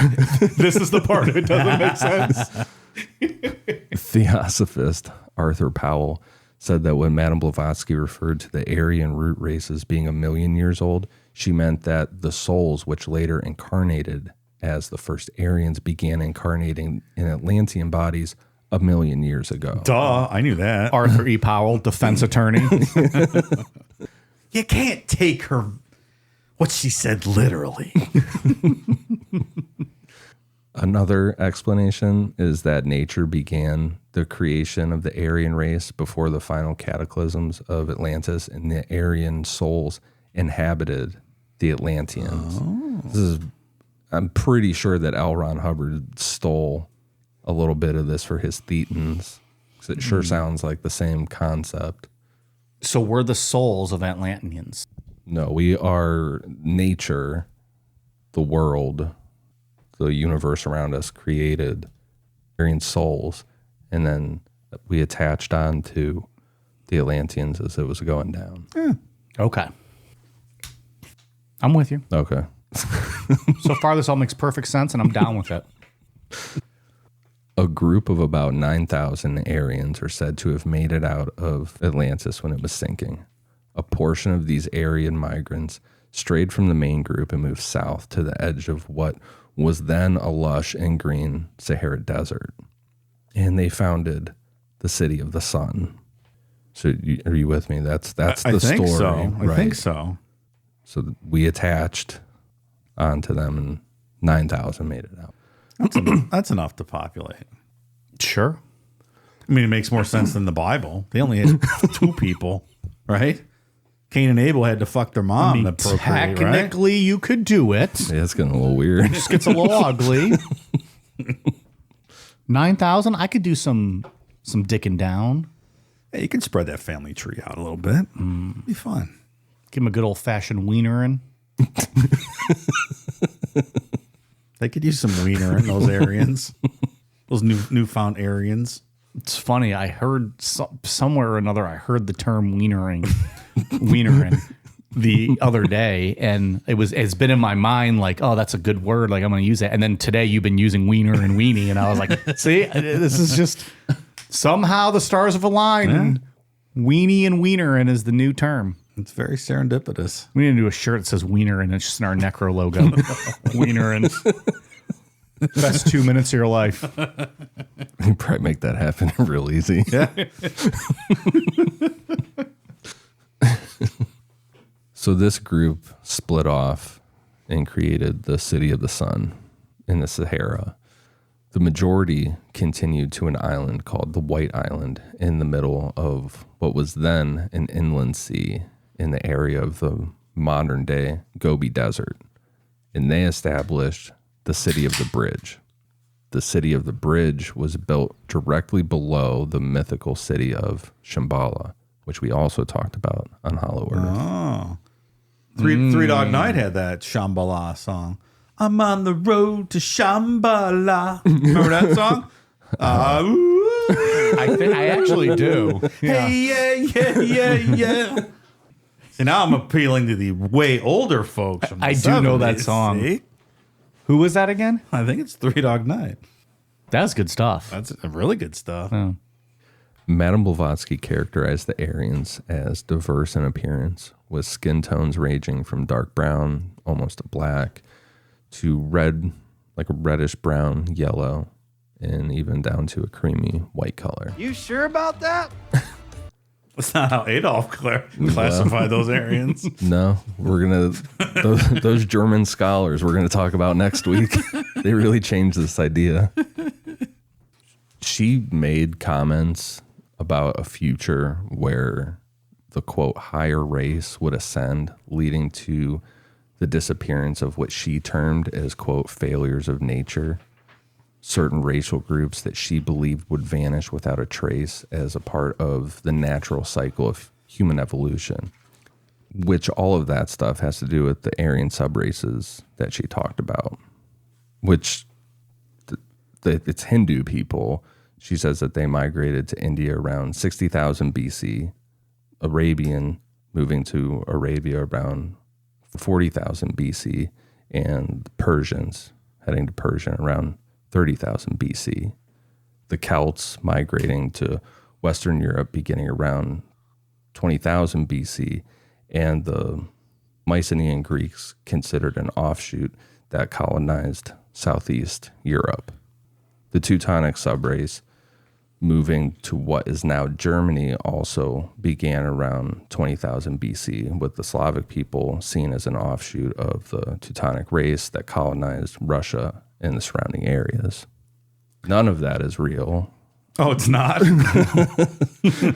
is the part it doesn't make sense. Theosophist Arthur Powell said that when Madame Blavatsky referred to the Aryan root race as being 1 million years old, she meant that the souls which later incarnated as the first Aryans began incarnating in Atlantean bodies 1 million years ago. Duh, I knew that. Arthur E. Powell, defense attorney. You can't take her what she said literally. Another explanation is that nature began the creation of the Aryan race before the final cataclysms of Atlantis, and the Aryan souls inhabited the Atlanteans. I'm pretty sure that L. Ron Hubbard stole a little bit of this for his Thetans, because it sure sounds like the same concept. So we're the souls of Atlanteans. No, we are nature, the world, the universe around us created Aryan souls, and then we attached on to the Atlanteans as it was going down. Okay. I'm with you. Okay. So far, this all makes perfect sense, and I'm down with it. A group of about 9,000 Aryans are said to have made it out of Atlantis when it was sinking. A portion of these Aryan migrants strayed from the main group and moved south to the edge of what was then a lush and green Sahara desert. And they founded the City of the Sun. So are you with me? That's the I think story. so. Right? I think so. So we attached onto them and 9,000 made it out. That's enough to populate. Sure. I mean, it makes more sense than the Bible. They only had 2 people, right? Cain and Abel had to fuck their mom to procreate, right? Technically, you could do it. Yeah, it's getting a little weird. Just gets a little ugly. 9,000. I could do some dicking down. Hey, you can spread that family tree out a little bit. Be fun. Give him a good old fashioned wiener in. They could use some wiener in those Aryans. Those newfound Aryans. It's funny. I heard somewhere or another. I heard the term wienering the other day, and it's been in my mind like, oh, that's a good word. Like I'm going to use it. And then today you've been using wiener and weenie, and I was like, see, this is just somehow the stars have aligned. And weenie and wienerin is the new term. It's very serendipitous. We need to do a shirt that says wiener, and it's just in our Necro logo. Wienerin. Best 2 minutes of your life. You probably make that happen real easy. Yeah. So this group split off and created the City of the Sun in the Sahara. The majority continued to an island called the White Island in the middle of what was then an inland sea in the area of the modern day Gobi Desert. And they established the City of the Bridge. The City of the Bridge was built directly below the mythical city of Shambhala, which we also talked about on Hollow Earth. Oh. Three Dog Night had that Shambhala song. I'm on the road to Shambhala. Remember that song? I actually do. Hey, yeah. See, now I'm appealing to the way older folks. From the I do know 70s, that song. see? Who was that again? I think it's Three Dog Night. That's good stuff. That's really good stuff. Madame Blavatsky characterized the Aryans as diverse in appearance, with skin tones ranging from dark brown, almost to black, to red, like a reddish brown, yellow, and even down to a creamy white color. You sure about that? That's not how Adolf classified those Aryans. No, we're going to, those German scholars we're going to talk about next week, they really changed this idea. She made comments about a future where the, quote, higher race would ascend, leading to the disappearance of what she termed as, quote, failures of nature. Certain racial groups that she believed would vanish without a trace as a part of the natural cycle of human evolution, which all of that stuff has to do with the Aryan subraces that she talked about, which it's Hindu people. She says that they migrated to India around 60,000 BC, Arabian moving to Arabia around 40,000 BC, and Persians heading to Persia around 30,000 BC. The Celts migrating to Western Europe beginning around 20,000 BC, and the Mycenaean Greeks considered an offshoot that colonized Southeast Europe. The Teutonic subrace moving to what is now Germany also began around 20,000 BC, with the Slavic people seen as an offshoot of the Teutonic race that colonized Russia and the surrounding areas. None of that is real. Oh, it's not?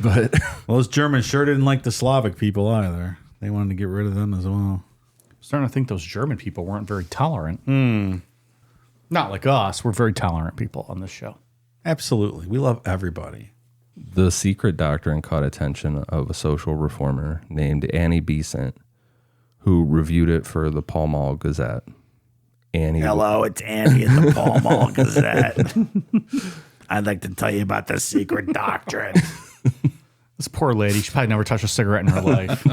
But Well, those Germans sure didn't like the Slavic people either. They wanted to get rid of them as well. I'm starting to think those German people weren't very tolerant. Not like us. We're very tolerant people on this show. Absolutely. We love everybody. the secret doctrine caught attention of a social reformer named Annie Besant, who reviewed it for the Pall Mall Gazette. Hello, it's Andy at the Pall Mall Gazette. I'd like to tell you about the secret doctrine. This poor lady, she probably never touched a cigarette in her life.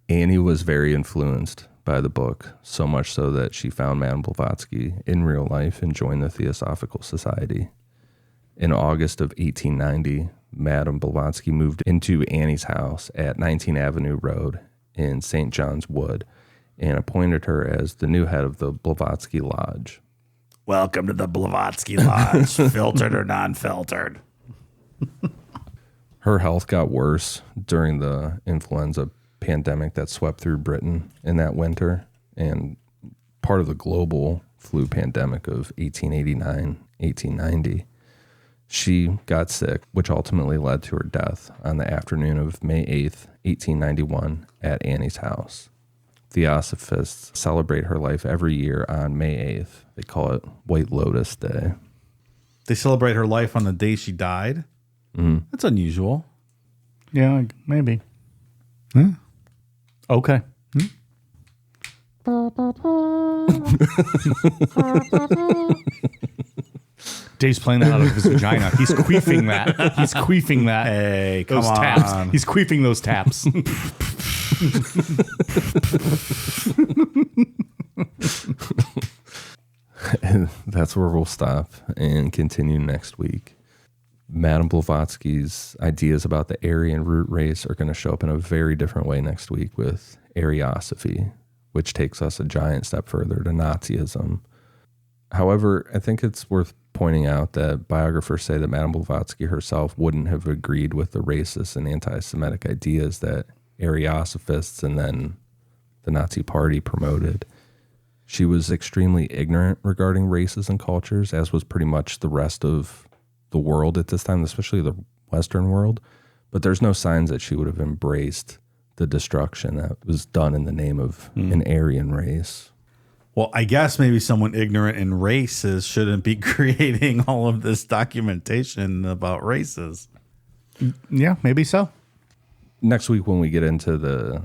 Annie was very influenced by the book, so much so that she found Madame Blavatsky in real life and joined the Theosophical Society. In August of 1890, Madame Blavatsky moved into Annie's house at 19 Avenue Road in St. John's Wood and appointed her as the new head of the Blavatsky Lodge. Welcome to the Blavatsky Lodge, filtered or non-filtered. Her health got worse during the influenza pandemic that swept through Britain in that winter and part of the global flu pandemic of 1889, 1890. She got sick, which ultimately led to her death on the afternoon of May 8th, 1891 at Annie's house. Theosophists celebrate her life every year on May 8th. They call it White Lotus Day. They celebrate her life on the day she died? Mm-hmm. That's unusual. Yeah, maybe. Okay. Dave's playing that out of his vagina. He's queefing that. He's queefing that. Hey, come those on. taps. He's queefing those taps. And that's where we'll stop and continue next week. Madame Blavatsky's ideas about the Aryan root race are going to show up in a very different way next week with Ariosophy, which takes us a giant step further to Nazism. However, I think it's worth pointing out that biographers say that Madame Blavatsky herself wouldn't have agreed with the racist and anti-Semitic ideas that Ariosophists and then the Nazi Party promoted. She was extremely ignorant regarding races and cultures, as was pretty much the rest of the world at this time, especially the Western world. But there's no signs that she would have embraced the destruction that was done in the name of an Aryan race. Well, I guess maybe someone ignorant in races shouldn't be creating all of this documentation about races. Yeah, maybe so. Next week, when we get into the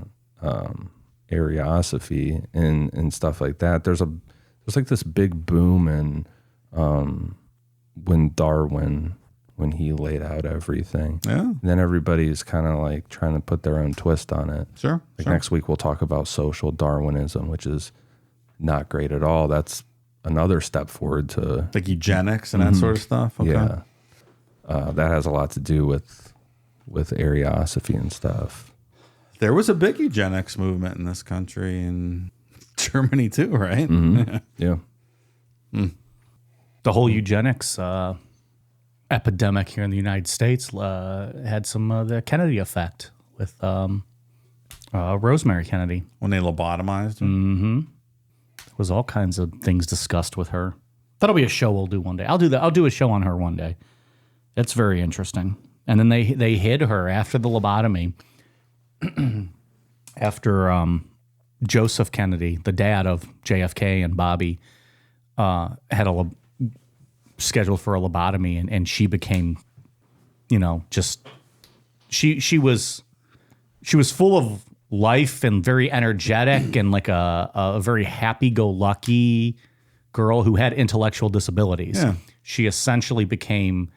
Ariosophy and stuff like that. There's like this big boom in when Darwin, when he laid out everything. Yeah. And then everybody's kind of like trying to put their own twist on it. Sure. Like next week we'll talk about social Darwinism, which is not great at all. That's another step forward to Like eugenics and that sort of stuff. Okay. yeah. That has a lot to do with Ariosophy and stuff. There was a big eugenics movement in this country and Germany too, right? Yeah. The whole eugenics epidemic here in the United States had some of the Kennedy effect with Rosemary Kennedy. When they lobotomized her. There was all kinds of things discussed with her. That'll be a show we'll do one day. I'll do that. I'll do a show on her one day. It's very interesting. And then they hid her after the lobotomy. After Joseph Kennedy, the dad of JFK and Bobby, had scheduled for a lobotomy, and she became, just she was full of life and very energetic and like a very happy-go-lucky girl who had intellectual disabilities. Yeah. She essentially became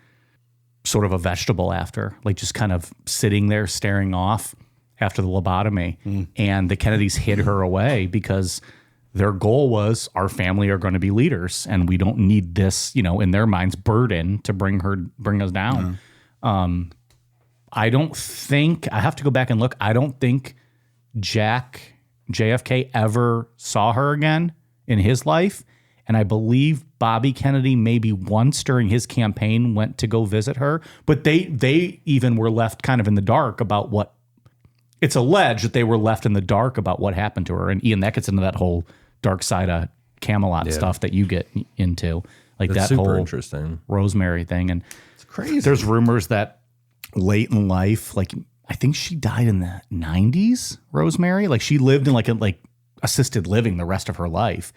sort of a vegetable after, like just kind of sitting there staring off after the lobotomy. And the Kennedys hid her away because their goal was our family are going to be leaders and we don't need this, in their minds, burden to bring us down. I don't think, I have to go back and look, I don't think JFK ever saw her again in his life. And I believe Bobby Kennedy maybe once during his campaign went to go visit her, but they even were left kind of in the dark about what, it's alleged that they were left in the dark about what happened to her. And Ian, that gets into that whole dark side of Camelot stuff that you get into, like That's that super whole interesting Rosemary thing. And It's crazy. there's rumors that late in life, like I think she died in the 90s, Rosemary. Like she lived in like assisted living the rest of her life.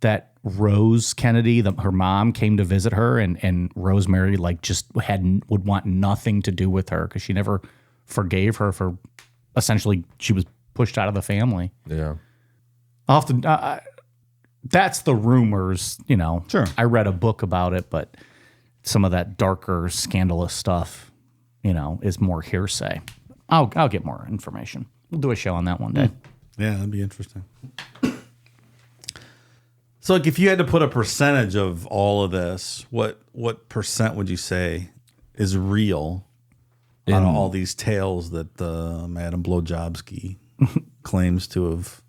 That Rose Kennedy, her mom, came to visit her, and Rosemary like just would want nothing to do with her because she never forgave her for essentially she was pushed out of the family. Yeah. Often, that's the rumors. Sure. I read a book about it, but some of that darker, scandalous stuff, is more hearsay. I'll get more information. We'll do a show on that one day. Yeah, that'd be interesting. So, like, if you had to put a percentage of all of this, what percent would you say is real on all these tales that Madame Blavatsky claims to have,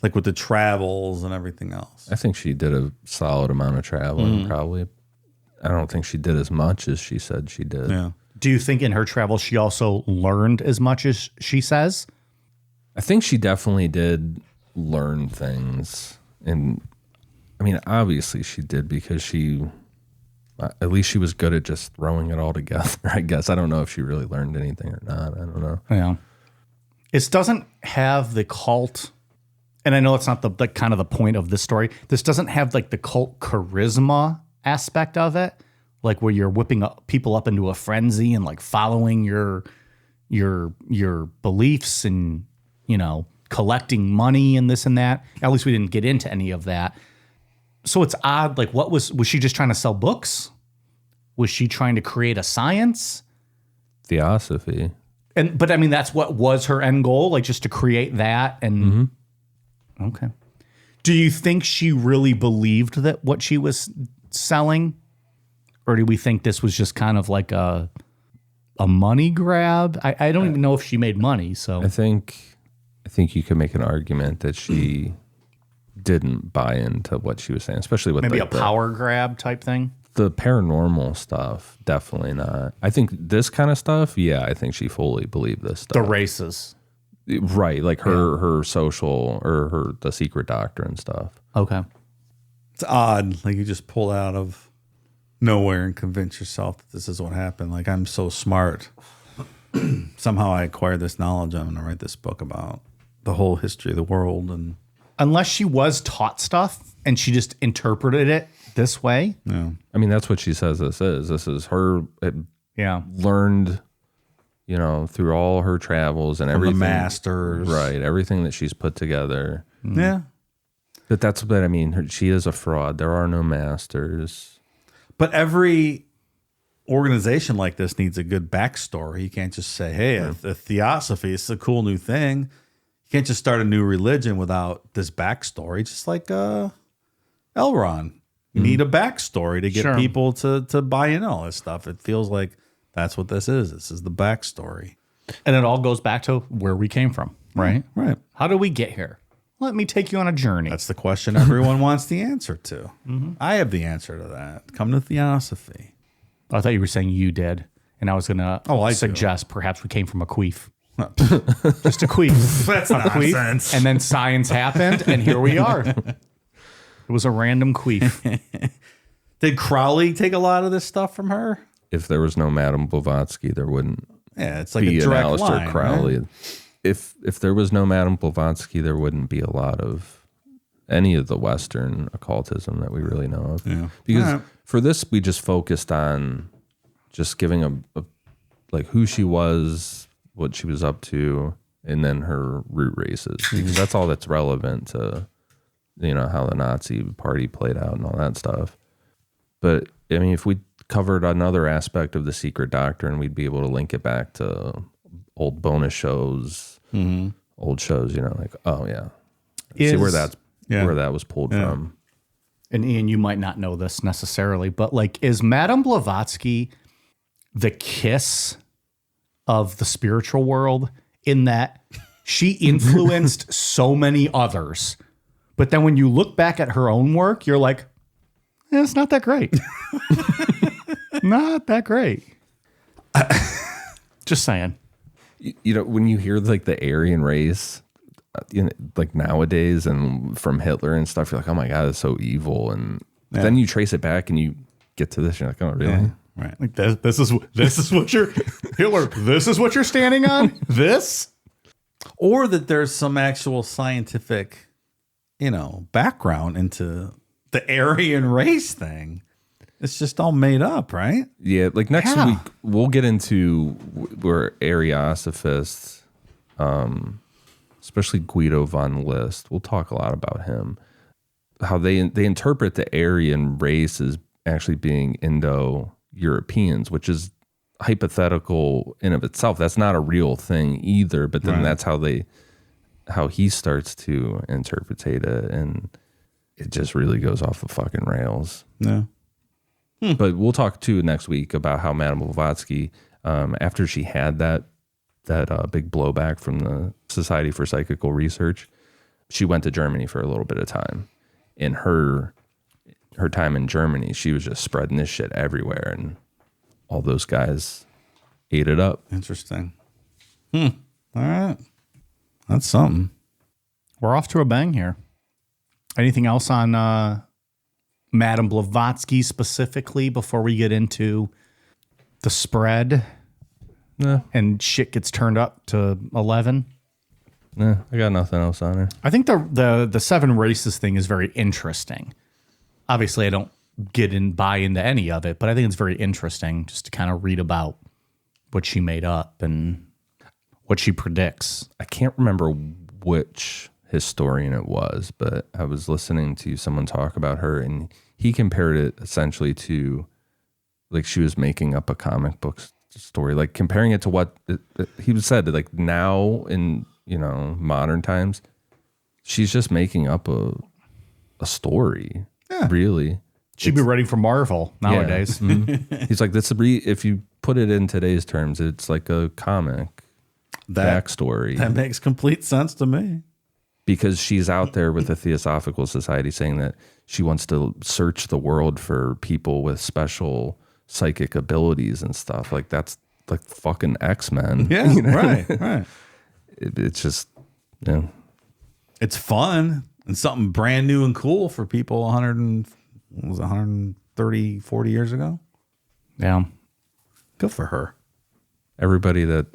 like with the travels and everything else? I think she did a solid amount of traveling, probably. I don't think she did as much as she said she did. Yeah. Do you think in her travels she also learned as much as she says? I think she definitely did learn things. And I mean, obviously she did because at least she was good at just throwing it all together, I guess. I don't know if she really learned anything or not. I don't know. Yeah. It doesn't have the cult, and I know it's not the kind of the point of this story. This doesn't have like the cult charisma aspect of it, like where you're whipping people up into a frenzy and like following your beliefs and, collecting money and this and that. At least we didn't get into any of that. So it's odd. Like, was she just trying to sell books? Was she trying to create a science? Theosophy. But I mean, that's what was her end goal, like just to create that. And okay, do you think she really believed that what she was selling, or do we think this was just kind of like a money grab? I don't even know if she made money. So I think you could make an argument that she didn't buy into what she was saying, especially with maybe like a power grab type thing. The paranormal stuff, definitely not. I think this kind of stuff, yeah, I think she fully believed this stuff. The races, right? Like her social or the secret doctor and stuff. Okay, It's odd. Like you just pull out of nowhere and convince yourself that this is what happened. Like I'm so smart. Somehow I acquired this knowledge. I'm going to write this book about the whole history of the world. And unless she was taught stuff and she just interpreted it this way. yeah, I mean, that's what she says this is. This is her Yeah. learned through all her travels and From everything. the masters. Right. Everything that she's put together. Yeah. But that's what I mean. She is a fraud. There are no masters. But every organization like this needs a good backstory. You can't just say, hey, a theosophy is a cool new thing. You can't just start a new religion without this backstory. Just like Elrond. You need a backstory to get people to buy in all this stuff. It feels like that's what this is. This is the backstory. And it all goes back to where we came from, right? Right. How did we get here? Let me take you on a journey. That's the question everyone wants the answer to. I have the answer to that. Come to theosophy. I thought you were saying you did. And I was going to I suggest perhaps we came from a queef. Just a queef. That's a queef. And then science happened, and here we are. It was a random queef. Did Crowley take a lot of this stuff from her? If there was no Madame Blavatsky, there wouldn't It's like be a an direct Aleister line, Crowley. right? If there was no Madame Blavatsky, there wouldn't be a lot of any of the Western occultism that we really know of. Yeah. Because for this, we just focused on just giving a like who she was, what she was up to, and then her root races. Because that's all that's relevant to, how the Nazi party played out and all that stuff. But I mean, if we covered another aspect of the secret doctrine, we'd be able to link it back to old bonus shows, old shows, like, oh yeah. See where that was pulled from. And Ian, you might not know this necessarily, but like, is Madame Blavatsky the kiss of the spiritual world in that she influenced so many others? But then when you look back at her own work, you're like, it's not that great. Not that great. Just saying. When you hear like the Aryan race, like nowadays and from Hitler and stuff, you're like, oh my God, it's so evil. And then you trace it back and you get to this, you're like, oh, really? Yeah. Right. Like this is what you're Hitler. This is what you're standing on. This, or that there's some actual scientific, background into the Aryan race thing. It's just all made up, right? Yeah, like next week we'll get into where Ariosophists, especially Guido von List. We'll talk a lot about him. How they interpret the Aryan race as actually being Indo-Europeans, which is hypothetical in of itself. That's not a real thing either. But then that's how he starts to interpretate it, and it just really goes off the fucking rails. Yeah. But we'll talk too next week about how Madame Blavatsky, after she had that big blowback from the Society for Psychical Research, she went to Germany for a little bit of time. In her time in Germany, she was just spreading this shit everywhere, and all those guys ate it up. Interesting. All right. That's something. we're off to a bang here. Anything else on Madame Blavatsky specifically before we get into the spread? No. And shit gets turned up to 11? No, I got nothing else on her. I think the seven races thing is very interesting. Obviously, I don't buy into any of it, but I think it's very interesting just to kind of read about what she made up and what she predicts. I can't remember which historian it was, but I was listening to someone talk about her, and he compared it essentially to like she was making up a comic book story, like comparing it to what he said, like now in, modern times, she's just making up a story. Yeah. Really. She'd be ready for Marvel nowadays. Yeah. Mm-hmm. He's like, if you put it in today's terms, it's like a comic backstory. That makes complete sense to me. Because she's out there with the Theosophical Society saying that she wants to search the world for people with special psychic abilities and stuff. Like, that's like fucking X-Men. Yeah, right. It's just, It's fun and something brand new and cool for people 130, 40 years ago. Yeah. Good for her. Everybody that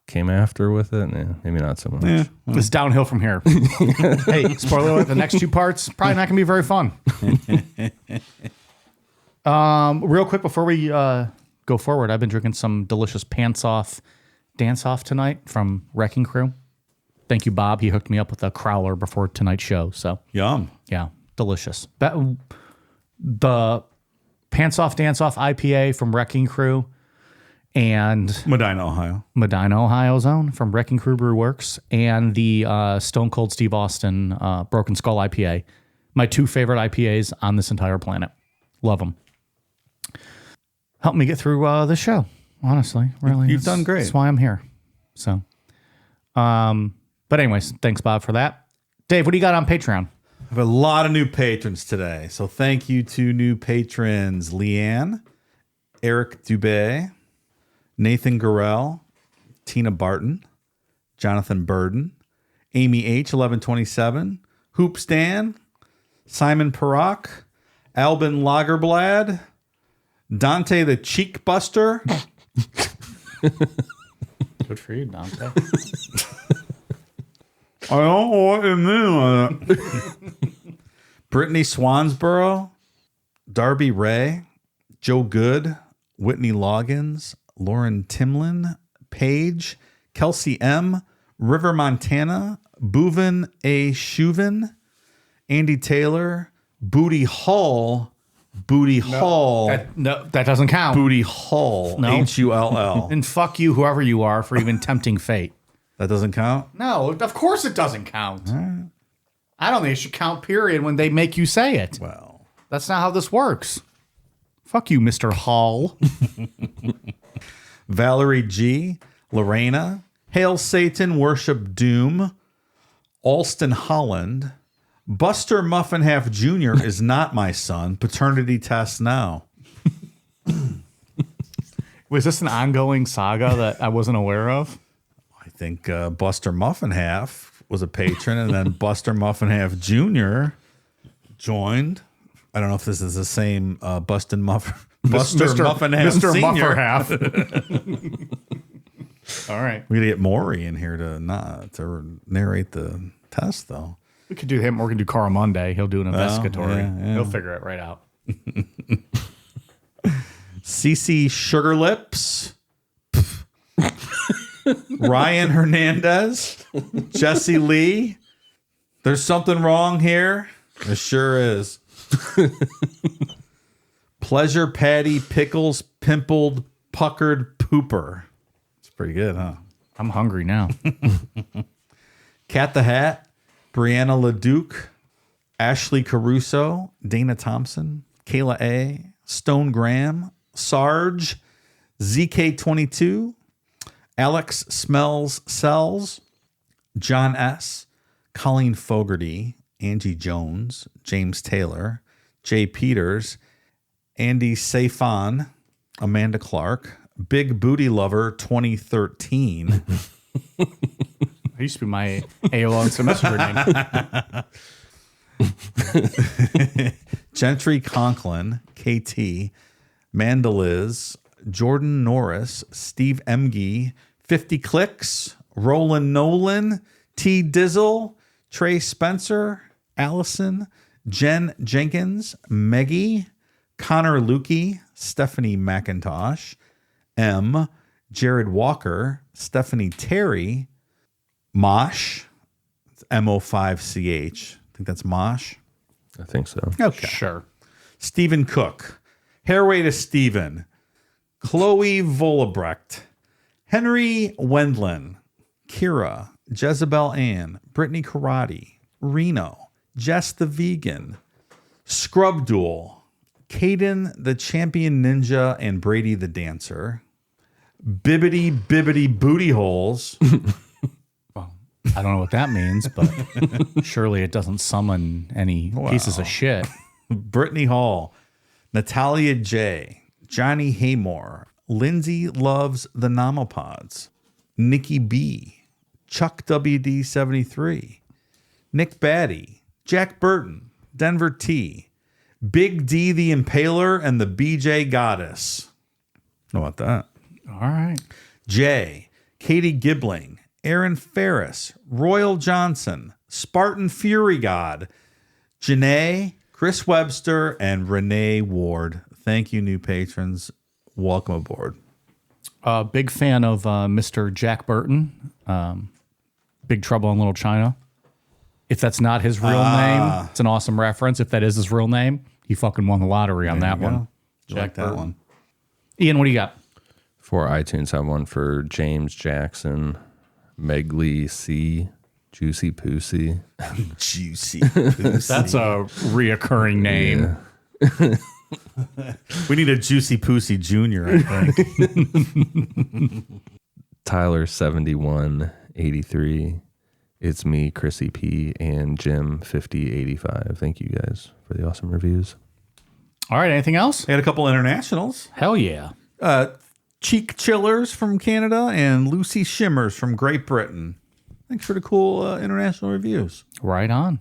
came after with it, maybe not so much. Yeah. It's downhill from here. Hey, spoiler alert, the next two parts, probably not going to be very fun. Real quick before we go forward, I've been drinking some delicious Pants Off Dance Off tonight from Wrecking Crew. Thank you, Bob. He hooked me up with a crowler before tonight's show. So Yum. yeah, delicious. The Pants Off Dance Off IPA from Wrecking Crew and Medina, Ohio's own from Wrecking Crew Brew Works, and the Stone Cold Steve Austin Broken Skull IPA. My 2 favorite IPAs on this entire planet. Love them. Help me get through the show. Honestly, really, You've done great. That's why I'm here. So, but anyways, thanks, Bob, for that. Dave, what do you got on Patreon? I have a lot of new patrons today. So thank you to new patrons Leanne, Eric Dubé, Nathan Gurrell, Tina Barton, Jonathan Burden, Amy H. 1127, Hoop Stan, Simon Perrock, Albin Lagerblad, Dante the Cheek Buster. Good for you, Dante. I don't know what you mean by that. Brittany Swansboro, Darby Ray, Joe Good, Whitney Loggins, Lauren Timlin, Paige, Kelsey M, River Montana, Bouvin A. Shuvin, Andy Taylor, Booty Hall, That doesn't count. Booty Hall, No. Hull. And fuck you, whoever you are, for even tempting fate. That doesn't count? No, of course it doesn't count. I don't think it should count, period, when they make you say it. Well, That's not how this works. Fuck you, Mr. Hall. Valerie G, Lorena, Hail Satan, Worship Doom, Alston Holland, Buster Muffin Half Jr. is not my son. Paternity test now. Was this an ongoing saga that I wasn't aware of? I think Buster Muffin Half was a patron, and then Buster Muffin Half Jr. joined. I don't know if this is the same Buster Muffin Half Mr. Senior. Muffer Half. All right. We gotta get Maury in here to narrate the test, though. We could do him, or we can do Carl Monday. He'll do an investigatory. yeah. He'll figure it right out. Cece Sugar Lips, Ryan Hernandez, Jesse Lee. There's something wrong here. There sure is. Pleasure Patty Pickles Pimpled Puckered Pooper. It's pretty good, huh? I'm hungry now. Cat the Hat, Brianna LeDuc, Ashley Caruso, Dana Thompson, Kayla A, Stone Graham, Sarge, ZK22, Alex Smells Cells, John S, Colleen Fogarty, Angie Jones, James Taylor, Jay Peters, Andy Safon, Amanda Clark, Big Booty Lover 2013. That used to be my AOL Instant Messenger name. Gentry Conklin, KT, Mandaliz, Jordan Norris, Steve Emge, 50 Clicks, Roland Nolan, T Dizzle, Trey Spencer, Allison, Jen Jenkins, Meggie, Connor Lukey, Stephanie McIntosh, M, Jared Walker, Stephanie Terry, Mosh, it's MO5CH. I think that's Mosh. I think so. Okay. Sure. Stephen Cook, Hairway to Steven, Chloe Volebrecht, Henry Wendland, Kira, Jezebel Ann, Brittany Karate, Reno, Jess the Vegan, Scrub Duel, Caden the Champion Ninja, and Brady the Dancer, Bibbity Bibbity Booty Holes. I don't know what that means, but surely it doesn't summon any pieces of shit. Brittany Hall, Natalia J, Johnny Haymore, Lindsay Loves the Nomopods, Nikki B, Chuck WD73, Nick Batty, Jack Burton, Denver T, Big D the Impaler, and the BJ Goddess. How about that? All right. Jay, Katie Gibbling, Aaron Ferris, Royal Johnson, Spartan Fury God, Janae, Chris Webster, and Renee Ward. Thank you, new patrons. Welcome aboard. Big fan of Mr. Jack Burton, Big Trouble in Little China. If that's not his real name, it's an awesome reference. If that is his real name, he fucking won the lottery on that one. Jack that one. Ian, what do you got? For iTunes, I have one for James Jackson, Megley C, Juicy Pussy. Juicy Pussy. That's a reoccurring name. Yeah. We need a Juicy Pussy Jr., I think. Tyler 7183. It's me, Chrissy P, and Jim 5085. Thank you guys for the awesome reviews. All right, anything else? I had a couple internationals. Hell yeah. Cheek Chillers from Canada and Lucy Shimmers from Great Britain. Thanks for the cool international reviews. Right on.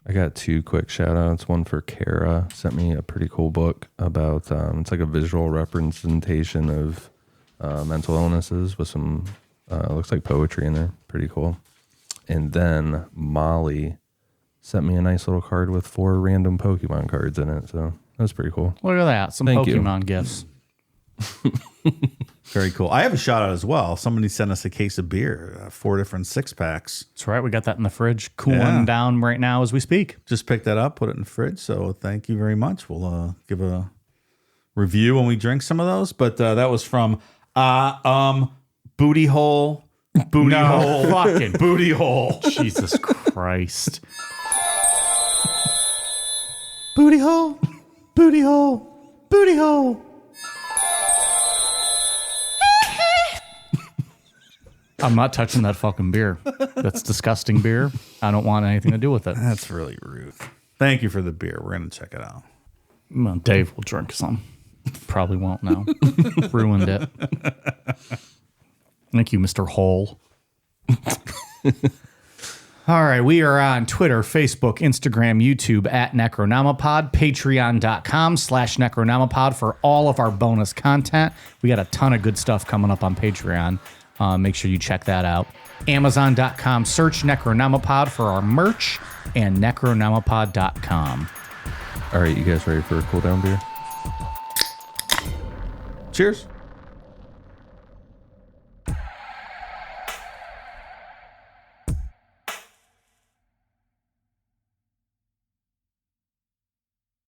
I got 2 quick shout outs. One for Kara, sent me a pretty cool book about, it's like a visual representation of mental illnesses with some, looks like poetry in there. Pretty cool. And then Molly sent me a nice little card with 4 random Pokemon cards in it. So that's pretty cool. Look at that. Some Thank you. Pokemon gifts. Very cool. I have a shout out as well. Somebody sent us a case of beer, 4 different 6-packs. That's right. We got that in the fridge, cooling down right now as we speak. Just picked that up, put it in the fridge. So thank you very much. We'll give a review when we drink some of those. But that was from Booty Hole. Booty Hole. Fucking Booty Hole. Jesus Christ. Booty Hole. Booty Hole. Booty Hole. I'm not touching that fucking beer. That's disgusting beer. I don't want anything to do with it. That's really rude. Thank you for the beer. We're going to check it out. Well, Dave will drink some. Probably won't now. Ruined it. Thank you, Mr. Hole. All right, we are on Twitter, Facebook, Instagram, YouTube at Necronomipod, patreon.com/Necronomipod for all of our bonus content. We got a ton of good stuff coming up on Patreon. Make sure you check that out. Amazon.com, search Necronomipod for our merch, and Necronomipod.com. All right, you guys ready for a cool down beer? Cheers.